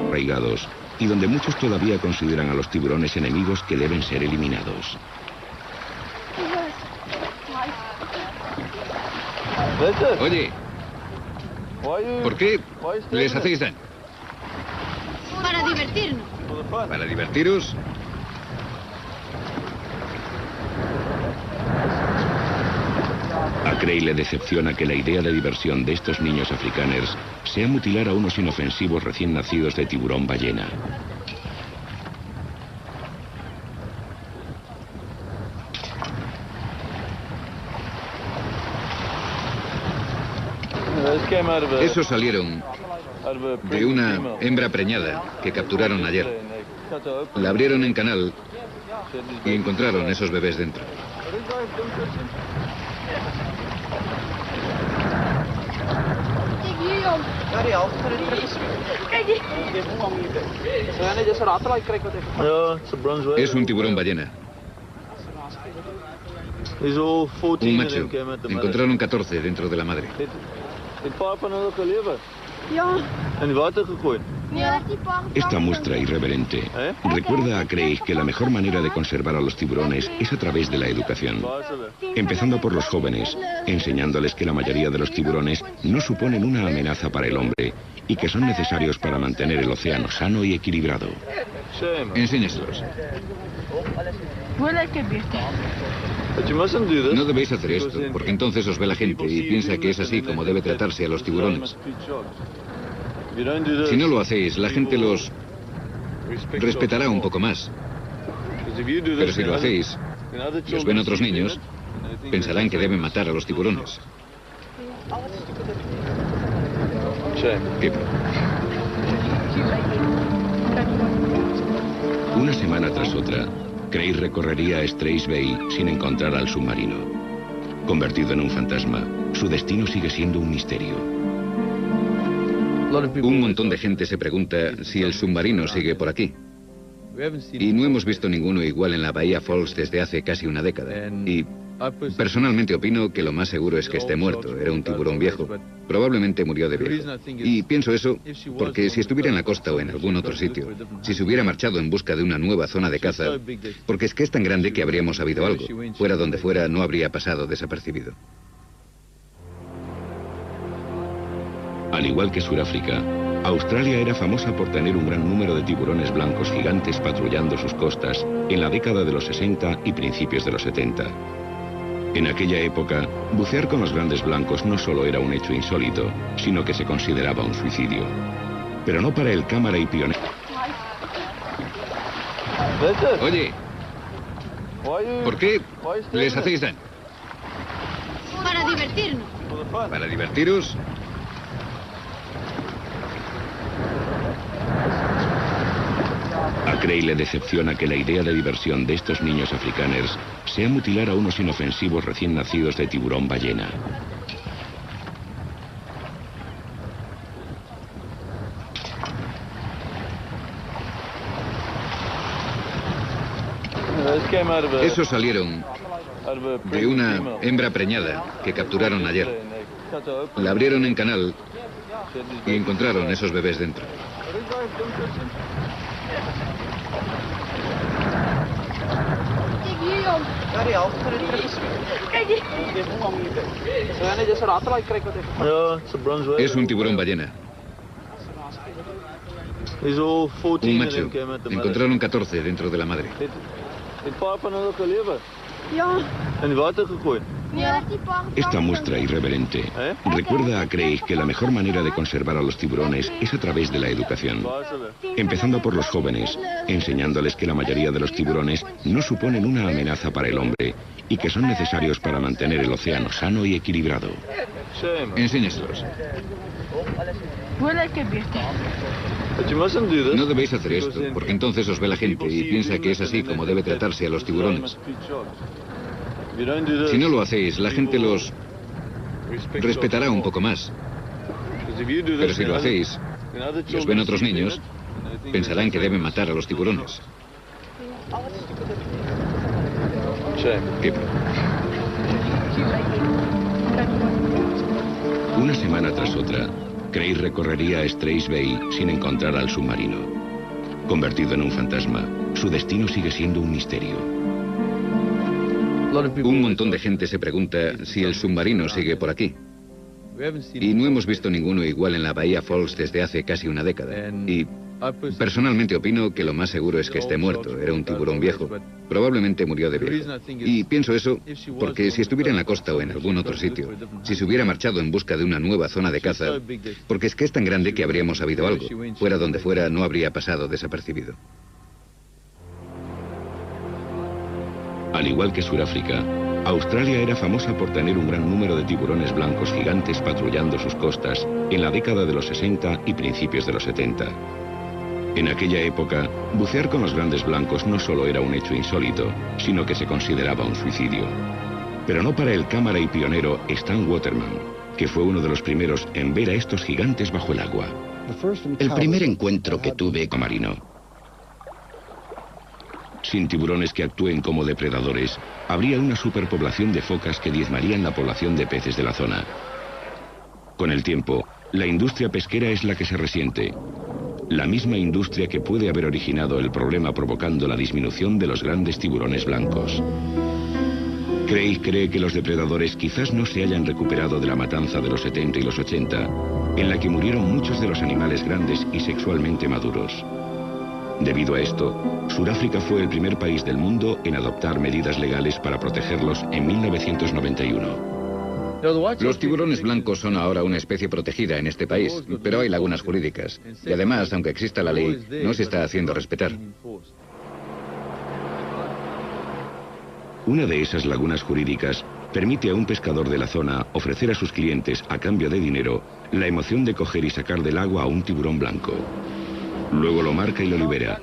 Arraigados, y donde muchos todavía consideran a los tiburones enemigos que deben ser eliminados. Oye, ¿por qué les hacéis daño? Para divertirnos. ¿Para divertiros? A Craig le decepciona que la idea de diversión de estos niños africaners sea mutilar a unos inofensivos recién nacidos de tiburón ballena. Esos salieron de una hembra preñada que capturaron ayer. La abrieron en canal y encontraron esos bebés dentro. Ja, it's a bronze whale. Es un tiburón ballena. Un macho. Encontraron 14 dentro de la madre. Esta muestra irreverente recuerda a Craig que la mejor manera de conservar a los tiburones es a través de la educación. Empezando por los jóvenes, enseñándoles que la mayoría de los tiburones no suponen una amenaza para el hombre y que son necesarios para mantener el océano sano y equilibrado. Enséñaselos. No debéis hacer esto, porque entonces os ve la gente y piensa que es así como debe tratarse a los tiburones. Si no lo hacéis, la gente los respetará un poco más. Pero si lo hacéis, y os ven otros niños, pensarán que deben matar a los tiburones. Una semana tras otra, Craig recorrería Straits Bay sin encontrar al submarino. Convertido en un fantasma, su destino sigue siendo un misterio. Un montón de gente se pregunta si el submarino sigue por aquí. Y no hemos visto ninguno igual en la Bahía Falls desde hace casi una década. Y personalmente opino que lo más seguro es que esté muerto. Era un tiburón viejo. Probablemente murió de viejo. Y pienso eso porque si estuviera en la costa o en algún otro sitio, si se hubiera marchado en busca de una nueva zona de caza, porque es que es tan grande que habríamos sabido algo. Fuera donde fuera, no habría pasado desapercibido. Al igual que Sudáfrica, Australia era famosa por tener un gran número de tiburones blancos gigantes patrullando sus costas en la década de los 60 y principios de los 70. En aquella época, bucear con los grandes blancos no solo era un hecho insólito, sino que se consideraba un suicidio. Pero no para el cámara y pionero. Oye, ¿por qué les hacéis daño? Para divertirnos. ¿Para divertiros? A Craig le decepciona que la idea de diversión de estos niños africaners sea mutilar a unos inofensivos recién nacidos de tiburón ballena. Esos salieron de una hembra preñada que capturaron ayer. La abrieron en canal y encontraron esos bebés dentro. Es un tiburón ballena. Un macho. Encontraron 14 dentro de la madre. Esta muestra irreverente recuerda a Craig que la mejor manera de conservar a los tiburones es a través de la educación. Empezando por los jóvenes, enseñándoles que la mayoría de los tiburones no suponen una amenaza para el hombre y que son necesarios para mantener el océano sano y equilibrado. Enséñaselos. No debéis hacer esto, porque entonces os ve la gente y piensa que es así como debe tratarse a los tiburones. Si no lo hacéis, la gente los respetará un poco más. Pero si lo hacéis, y os ven otros niños, pensarán que deben matar a los tiburones. Una semana tras otra, Craig recorrería Straits Bay sin encontrar al submarino. Convertido en un fantasma, su destino sigue siendo un misterio. Un montón de gente se pregunta si el submarino sigue por aquí. Y no hemos visto ninguno igual en la Bahía Falls desde hace casi una década. Y personalmente opino que lo más seguro es que esté muerto. Era un tiburón viejo. Probablemente murió de viejo. Y pienso eso porque si estuviera en la costa o en algún otro sitio, si se hubiera marchado en busca de una nueva zona de caza, porque es que es tan grande que habríamos sabido algo. Fuera donde fuera, no habría pasado desapercibido. Al igual que Sudáfrica, Australia era famosa por tener un gran número de tiburones blancos gigantes patrullando sus costas en la década de los 60 y principios de los 70. En aquella época, bucear con los grandes blancos no solo era un hecho insólito, sino que se consideraba un suicidio. Pero no para el cámara y pionero Stan Waterman, que fue uno de los primeros en ver a estos gigantes bajo el agua. El primer encuentro que tuve marino. Sin tiburones que actúen como depredadores, habría una superpoblación de focas que diezmarían la población de peces de la zona. Con el tiempo, la industria pesquera es la que se resiente. La misma industria que puede haber originado el problema provocando la disminución de los grandes tiburones blancos. Craig cree que los depredadores quizás no se hayan recuperado de la matanza de los 70 y los 80, en la que murieron muchos de los animales grandes y sexualmente maduros. Debido a esto, Sudáfrica fue el primer país del mundo en adoptar medidas legales para protegerlos en 1991. Los tiburones blancos son ahora una especie protegida en este país, pero hay lagunas jurídicas. Y además, aunque exista la ley, no se está haciendo respetar. Una de esas lagunas jurídicas permite a un pescador de la zona ofrecer a sus clientes, a cambio de dinero, la emoción de coger y sacar del agua a un tiburón blanco. Luego lo marca y lo libera.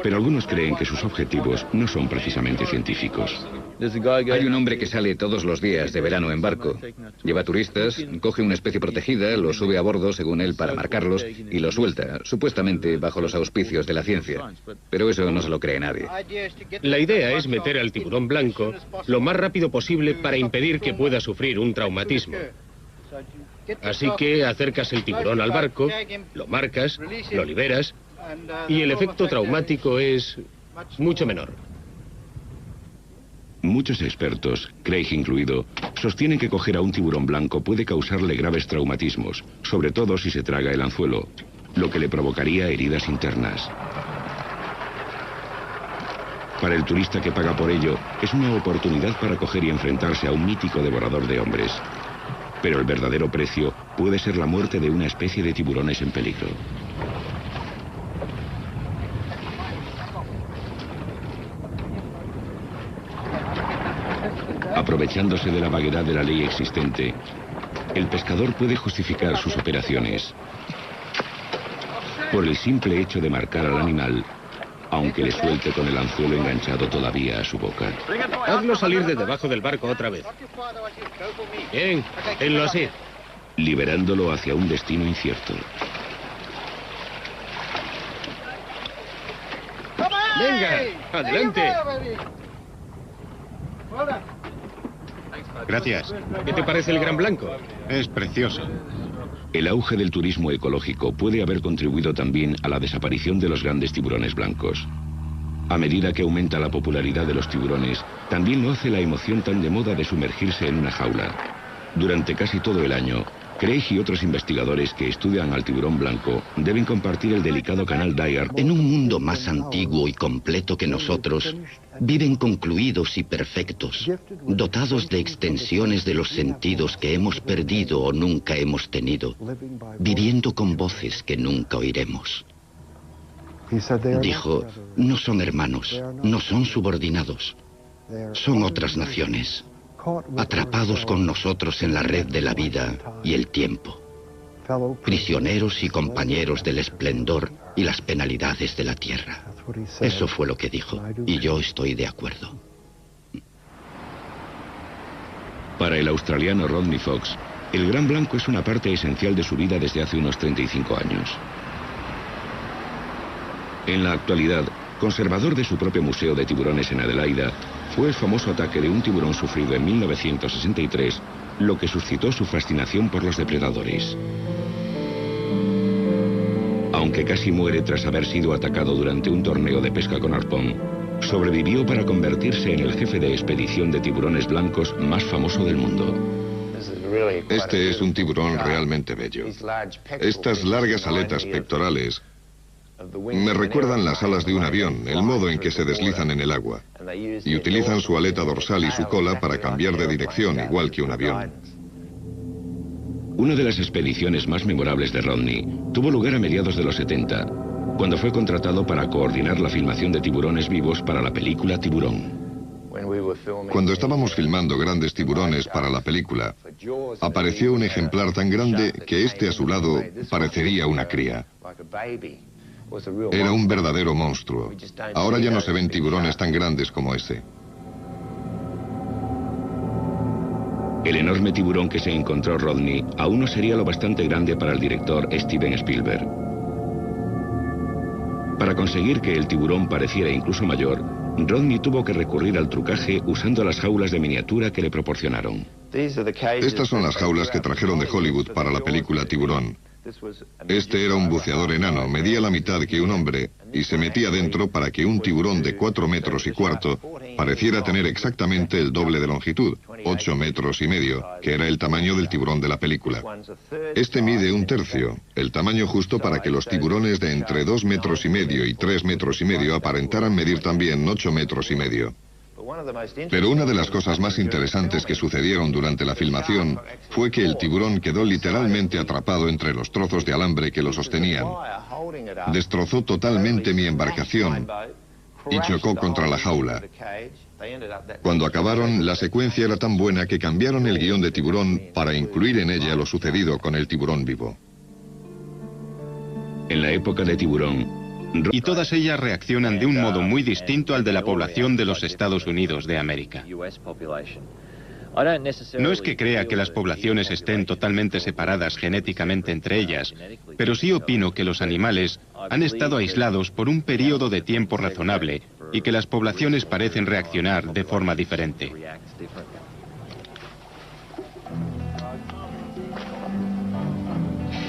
Pero algunos creen que sus objetivos no son precisamente científicos. Hay un hombre que sale todos los días de verano en barco. Lleva turistas, coge una especie protegida, los sube a bordo, según él, para marcarlos, y los suelta, supuestamente bajo los auspicios de la ciencia. Pero eso no se lo cree nadie. La idea es meter al tiburón blanco lo más rápido posible para impedir que pueda sufrir un traumatismo. Así que acercas el tiburón al barco, lo marcas, lo liberas, y el efecto traumático es mucho menor. Muchos expertos, Craig incluido, sostienen que coger a un tiburón blanco puede causarle graves traumatismos, sobre todo si se traga el anzuelo, lo que le provocaría heridas internas. Para el turista que paga por ello, es una oportunidad para coger y enfrentarse a un mítico devorador de hombres. Pero el verdadero precio puede ser la muerte de una especie de tiburones en peligro. Aprovechándose de la vaguedad de la ley existente, el pescador puede justificar sus operaciones por el simple hecho de marcar al animal, aunque le suelte con el anzuelo enganchado todavía a su boca. Hazlo salir de debajo del barco otra vez. Bien, tenlo así. Liberándolo hacia un destino incierto. ¡Venga! ¡Adelante! Gracias. ¿Qué te parece el gran blanco? Es precioso. El auge del turismo ecológico puede haber contribuido también a la desaparición de los grandes tiburones blancos. A medida que aumenta la popularidad de los tiburones, también lo hace la emoción tan de moda de sumergirse en una jaula. Durante casi todo el año, Craig y otros investigadores que estudian al tiburón blanco deben compartir el delicado canal Dyer. En un mundo más antiguo y completo que nosotros, viven concluidos y perfectos, dotados de extensiones de los sentidos que hemos perdido o nunca hemos tenido, viviendo con voces que nunca oiremos. Dijo, no son hermanos, no son subordinados, son otras naciones, atrapados con nosotros en la red de la vida y el tiempo, prisioneros y compañeros del esplendor y las penalidades de la tierra. Eso fue lo que dijo, y yo estoy de acuerdo. Para el australiano Rodney Fox, el gran blanco es una parte esencial de su vida desde hace unos 35 años. En la actualidad, conservador de su propio museo de tiburones en Adelaida, fue el famoso ataque de un tiburón sufrido en 1963 lo que suscitó su fascinación por los depredadores. Aunque casi muere tras haber sido atacado durante un torneo de pesca con arpón, sobrevivió para convertirse en el jefe de expedición de tiburones blancos más famoso del mundo. Este es un tiburón realmente bello. Estas largas aletas pectorales me recuerdan las alas de un avión, el modo en que se deslizan en el agua. Y utilizan su aleta dorsal y su cola para cambiar de dirección, igual que un avión. Una de las expediciones más memorables de Rodney tuvo lugar a mediados de los 70, cuando fue contratado para coordinar la filmación de tiburones vivos para la película Tiburón. Cuando estábamos filmando grandes tiburones para la película, apareció un ejemplar tan grande que este a su lado parecería una cría. Era un verdadero monstruo. Ahora ya no se ven tiburones tan grandes como ese. El enorme tiburón que se encontró Rodney aún no sería lo bastante grande para el director Steven Spielberg. Para conseguir que el tiburón pareciera incluso mayor, Rodney tuvo que recurrir al trucaje usando las jaulas de miniatura que le proporcionaron. Estas son las jaulas que trajeron de Hollywood para la película Tiburón. Este era un buceador enano, medía la mitad que un hombre y se metía dentro para que un tiburón de 4 metros y cuarto pareciera tener exactamente el doble de longitud, 8 metros y medio, que era el tamaño del tiburón de la película. Este mide 1/3, el tamaño justo para que los tiburones de entre 2 metros y medio y 3 metros y medio aparentaran medir también 8 metros y medio. Pero una de las cosas más interesantes que sucedieron durante la filmación fue que el tiburón quedó literalmente atrapado entre los trozos de alambre que lo sostenían. Destrozó totalmente mi embarcación y chocó contra la jaula. Cuando acabaron, la secuencia era tan buena que cambiaron el guión de Tiburón para incluir en ella lo sucedido con el tiburón vivo. En la época de Tiburón, y todas ellas reaccionan de un modo muy distinto al de la población de los Estados Unidos de América. No es que crea que las poblaciones estén totalmente separadas genéticamente entre ellas, pero sí opino que los animales han estado aislados por un periodo de tiempo razonable y que las poblaciones parecen reaccionar de forma diferente.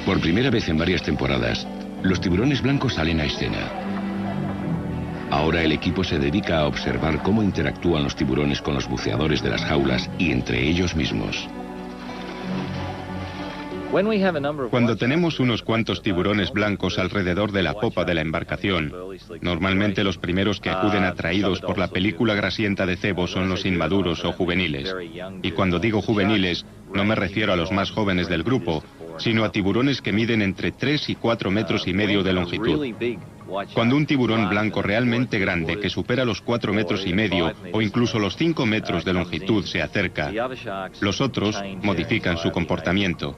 Por primera vez en varias temporadas, los tiburones blancos salen a escena. Ahora el equipo se dedica a observar cómo interactúan los tiburones con los buceadores de las jaulas y entre ellos mismos. Cuando tenemos unos cuantos tiburones blancos alrededor de la popa de la embarcación, normalmente los primeros que acuden atraídos por la película grasienta de cebo son los inmaduros o juveniles. Y cuando digo juveniles, no me refiero a los más jóvenes del grupo, sino a tiburones que miden entre 3 y 4 metros y medio de longitud. Cuando un tiburón blanco realmente grande que supera los 4 metros y medio o incluso los 5 metros de longitud se acerca, los otros modifican su comportamiento.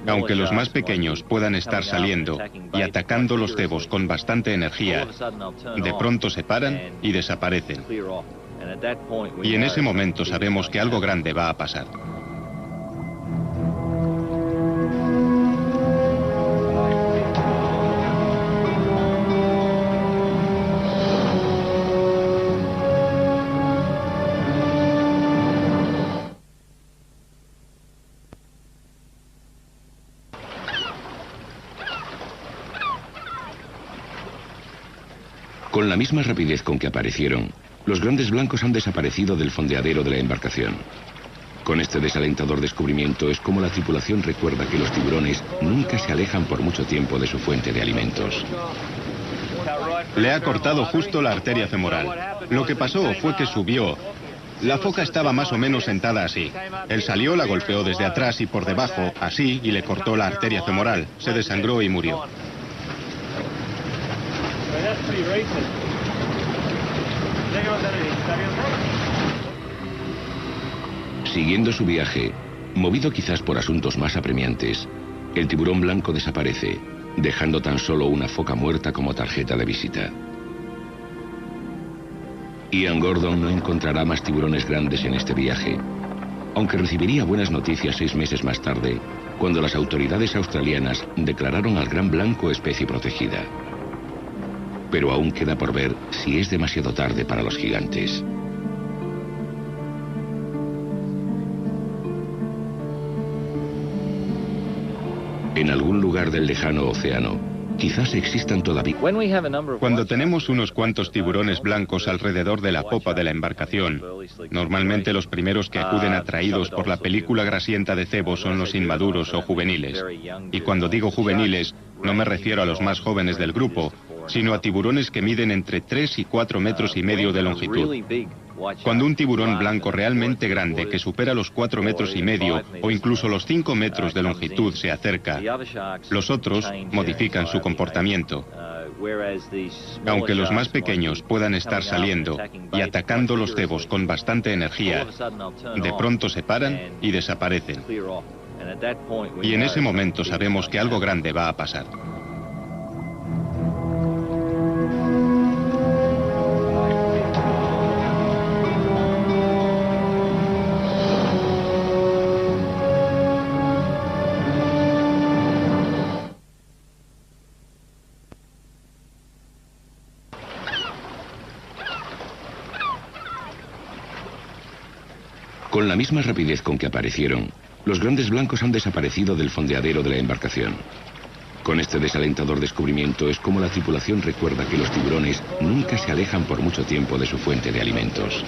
Aunque los más pequeños puedan estar saliendo y atacando los cebos con bastante energía, de pronto se paran y desaparecen. Y en ese momento sabemos que algo grande va a pasar. Con la misma rapidez con que aparecieron, los grandes blancos han desaparecido del fondeadero de la embarcación. Con este desalentador descubrimiento es como la tripulación recuerda que los tiburones nunca se alejan por mucho tiempo de su fuente de alimentos. Le ha cortado justo la arteria femoral. Lo que pasó fue que subió. La foca estaba más o menos sentada así. Él salió, la golpeó desde atrás y por debajo, así, y le cortó la arteria femoral. Se desangró y murió. Siguiendo su viaje, movido quizás por asuntos más apremiantes, el tiburón blanco desaparece, dejando tan solo una foca muerta como tarjeta de visita. Ian Gordon no encontrará más tiburones grandes en este viaje, aunque recibiría buenas noticias 6 meses más tarde, cuando las autoridades australianas declararon al gran blanco especie protegida. Pero aún queda por ver si es demasiado tarde para los gigantes. En algún lugar del lejano océano, quizás existan todavía. Cuando tenemos unos cuantos tiburones blancos alrededor de la popa de la embarcación, normalmente los primeros que acuden atraídos por la película grasienta de cebo son los inmaduros o juveniles. Y cuando digo juveniles, no me refiero a los más jóvenes del grupo, sino a tiburones que miden entre 3 y 4 metros y medio de longitud. Cuando un tiburón blanco realmente grande que supera los 4 metros y medio o incluso los 5 metros de longitud se acerca, los otros modifican su comportamiento. Aunque los más pequeños puedan estar saliendo y atacando los cebos con bastante energía, de pronto se paran y desaparecen. Y en ese momento sabemos que algo grande va a pasar. Con la misma rapidez con que aparecieron, los grandes blancos han desaparecido del fondeadero de la embarcación. Con este desalentador descubrimiento es como la tripulación recuerda que los tiburones nunca se alejan por mucho tiempo de su fuente de alimentos.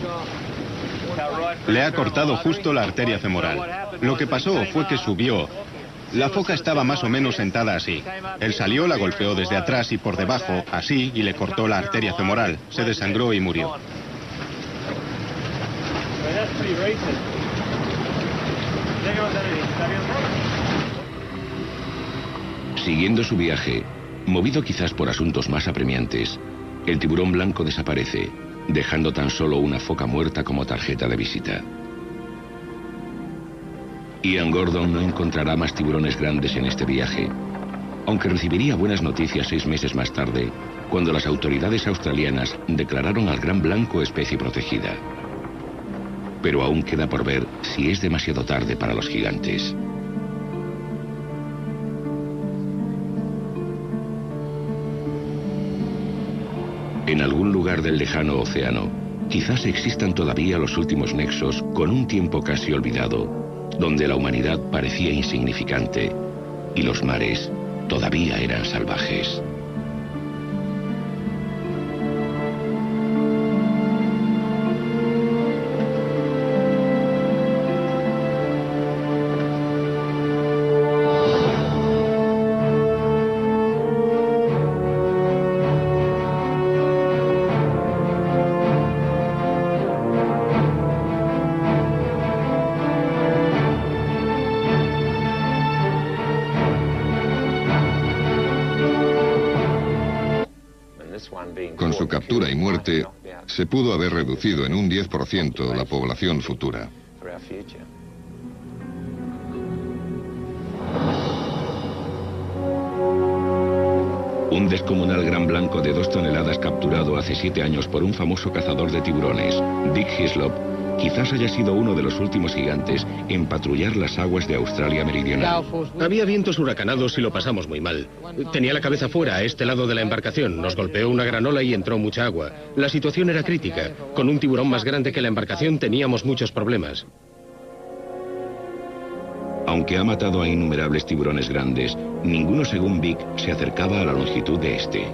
Le ha cortado justo la arteria femoral. Lo que pasó fue que subió. La foca estaba más o menos sentada así. Él salió, la golpeó desde atrás y por debajo, así, y le cortó la arteria femoral. Se desangró y murió. Siguiendo su viaje, movido quizás por asuntos más apremiantes, el tiburón blanco desaparece, dejando tan solo una foca muerta como tarjeta de visita. Ian Gordon no encontrará más tiburones grandes en este viaje, aunque recibiría buenas noticias 6 meses más tarde, cuando las autoridades australianas declararon al gran blanco especie protegida. Pero aún queda por ver si es demasiado tarde para los gigantes. En algún lugar del lejano océano, quizás existan todavía los últimos nexos con un tiempo casi olvidado, donde la humanidad parecía insignificante y los mares todavía eran salvajes. Con su captura y muerte, se pudo haber reducido en un 10% la población futura. Un descomunal gran blanco de 2 toneladas capturado hace 7 años por un famoso cazador de tiburones, Dick Hislop, quizás haya sido uno de los últimos gigantes en patrullar las aguas de Australia Meridional. Había vientos huracanados y lo pasamos muy mal. Tenía la cabeza fuera, a este lado de la embarcación. Nos golpeó una gran ola y entró mucha agua. La situación era crítica. Con un tiburón más grande que la embarcación teníamos muchos problemas. Aunque ha matado a innumerables tiburones grandes, ninguno, según Vic, se acercaba a la longitud de este.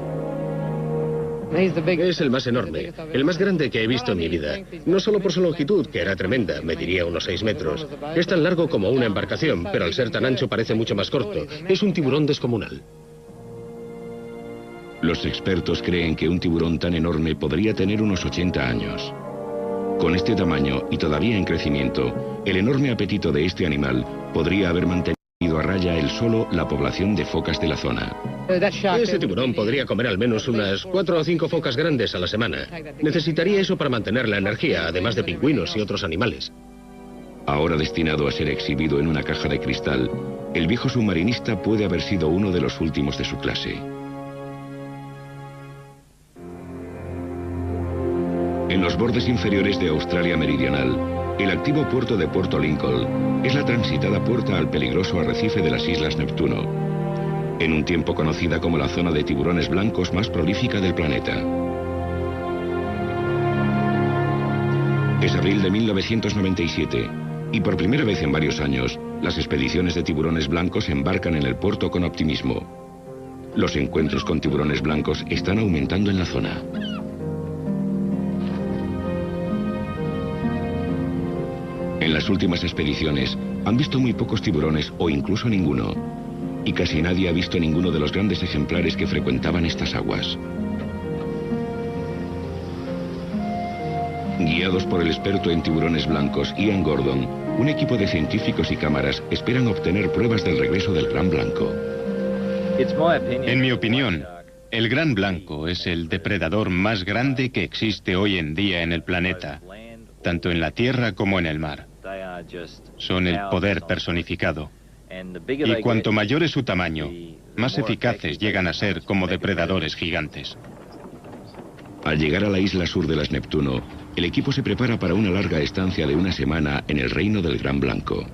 Es el más enorme, el más grande que he visto en mi vida. No solo por su longitud, que era tremenda, mediría unos 6 metros. Es tan largo como una embarcación, pero al ser tan ancho parece mucho más corto. Es un tiburón descomunal. Los expertos creen que un tiburón tan enorme podría tener unos 80 años. Con este tamaño y todavía en crecimiento, el enorme apetito de este animal podría haber mantenido a raya él solo la población de focas de la zona. Ese tiburón podría comer al menos unas 4 o 5 focas grandes a la semana. Necesitaría eso para mantener la energía, además de pingüinos y otros animales. Ahora destinado a ser exhibido en una caja de cristal, el viejo submarinista puede haber sido uno de los últimos de su clase. En los bordes inferiores de Australia Meridional, el activo puerto de Puerto Lincoln es la transitada puerta al peligroso arrecife de las Islas Neptuno, en un tiempo conocida como la zona de tiburones blancos más prolífica del planeta. Es abril de 1997 y por primera vez en varios años, las expediciones de tiburones blancos embarcan en el puerto con optimismo. Los encuentros con tiburones blancos están aumentando en la zona. En las últimas expediciones han visto muy pocos tiburones o incluso ninguno, y casi nadie ha visto ninguno de los grandes ejemplares que frecuentaban estas aguas. Guiados por el experto en tiburones blancos, Ian Gordon, un equipo de científicos y cámaras esperan obtener pruebas del regreso del gran blanco. En mi opinión, el gran blanco es el depredador más grande que existe hoy en día en el planeta, tanto en la tierra como en el mar. Son el poder personificado. Y cuanto mayor es su tamaño, más eficaces llegan a ser como depredadores gigantes. Al llegar a la isla sur de las Neptuno, el equipo se prepara para una larga estancia de una semana en el reino del gran blanco.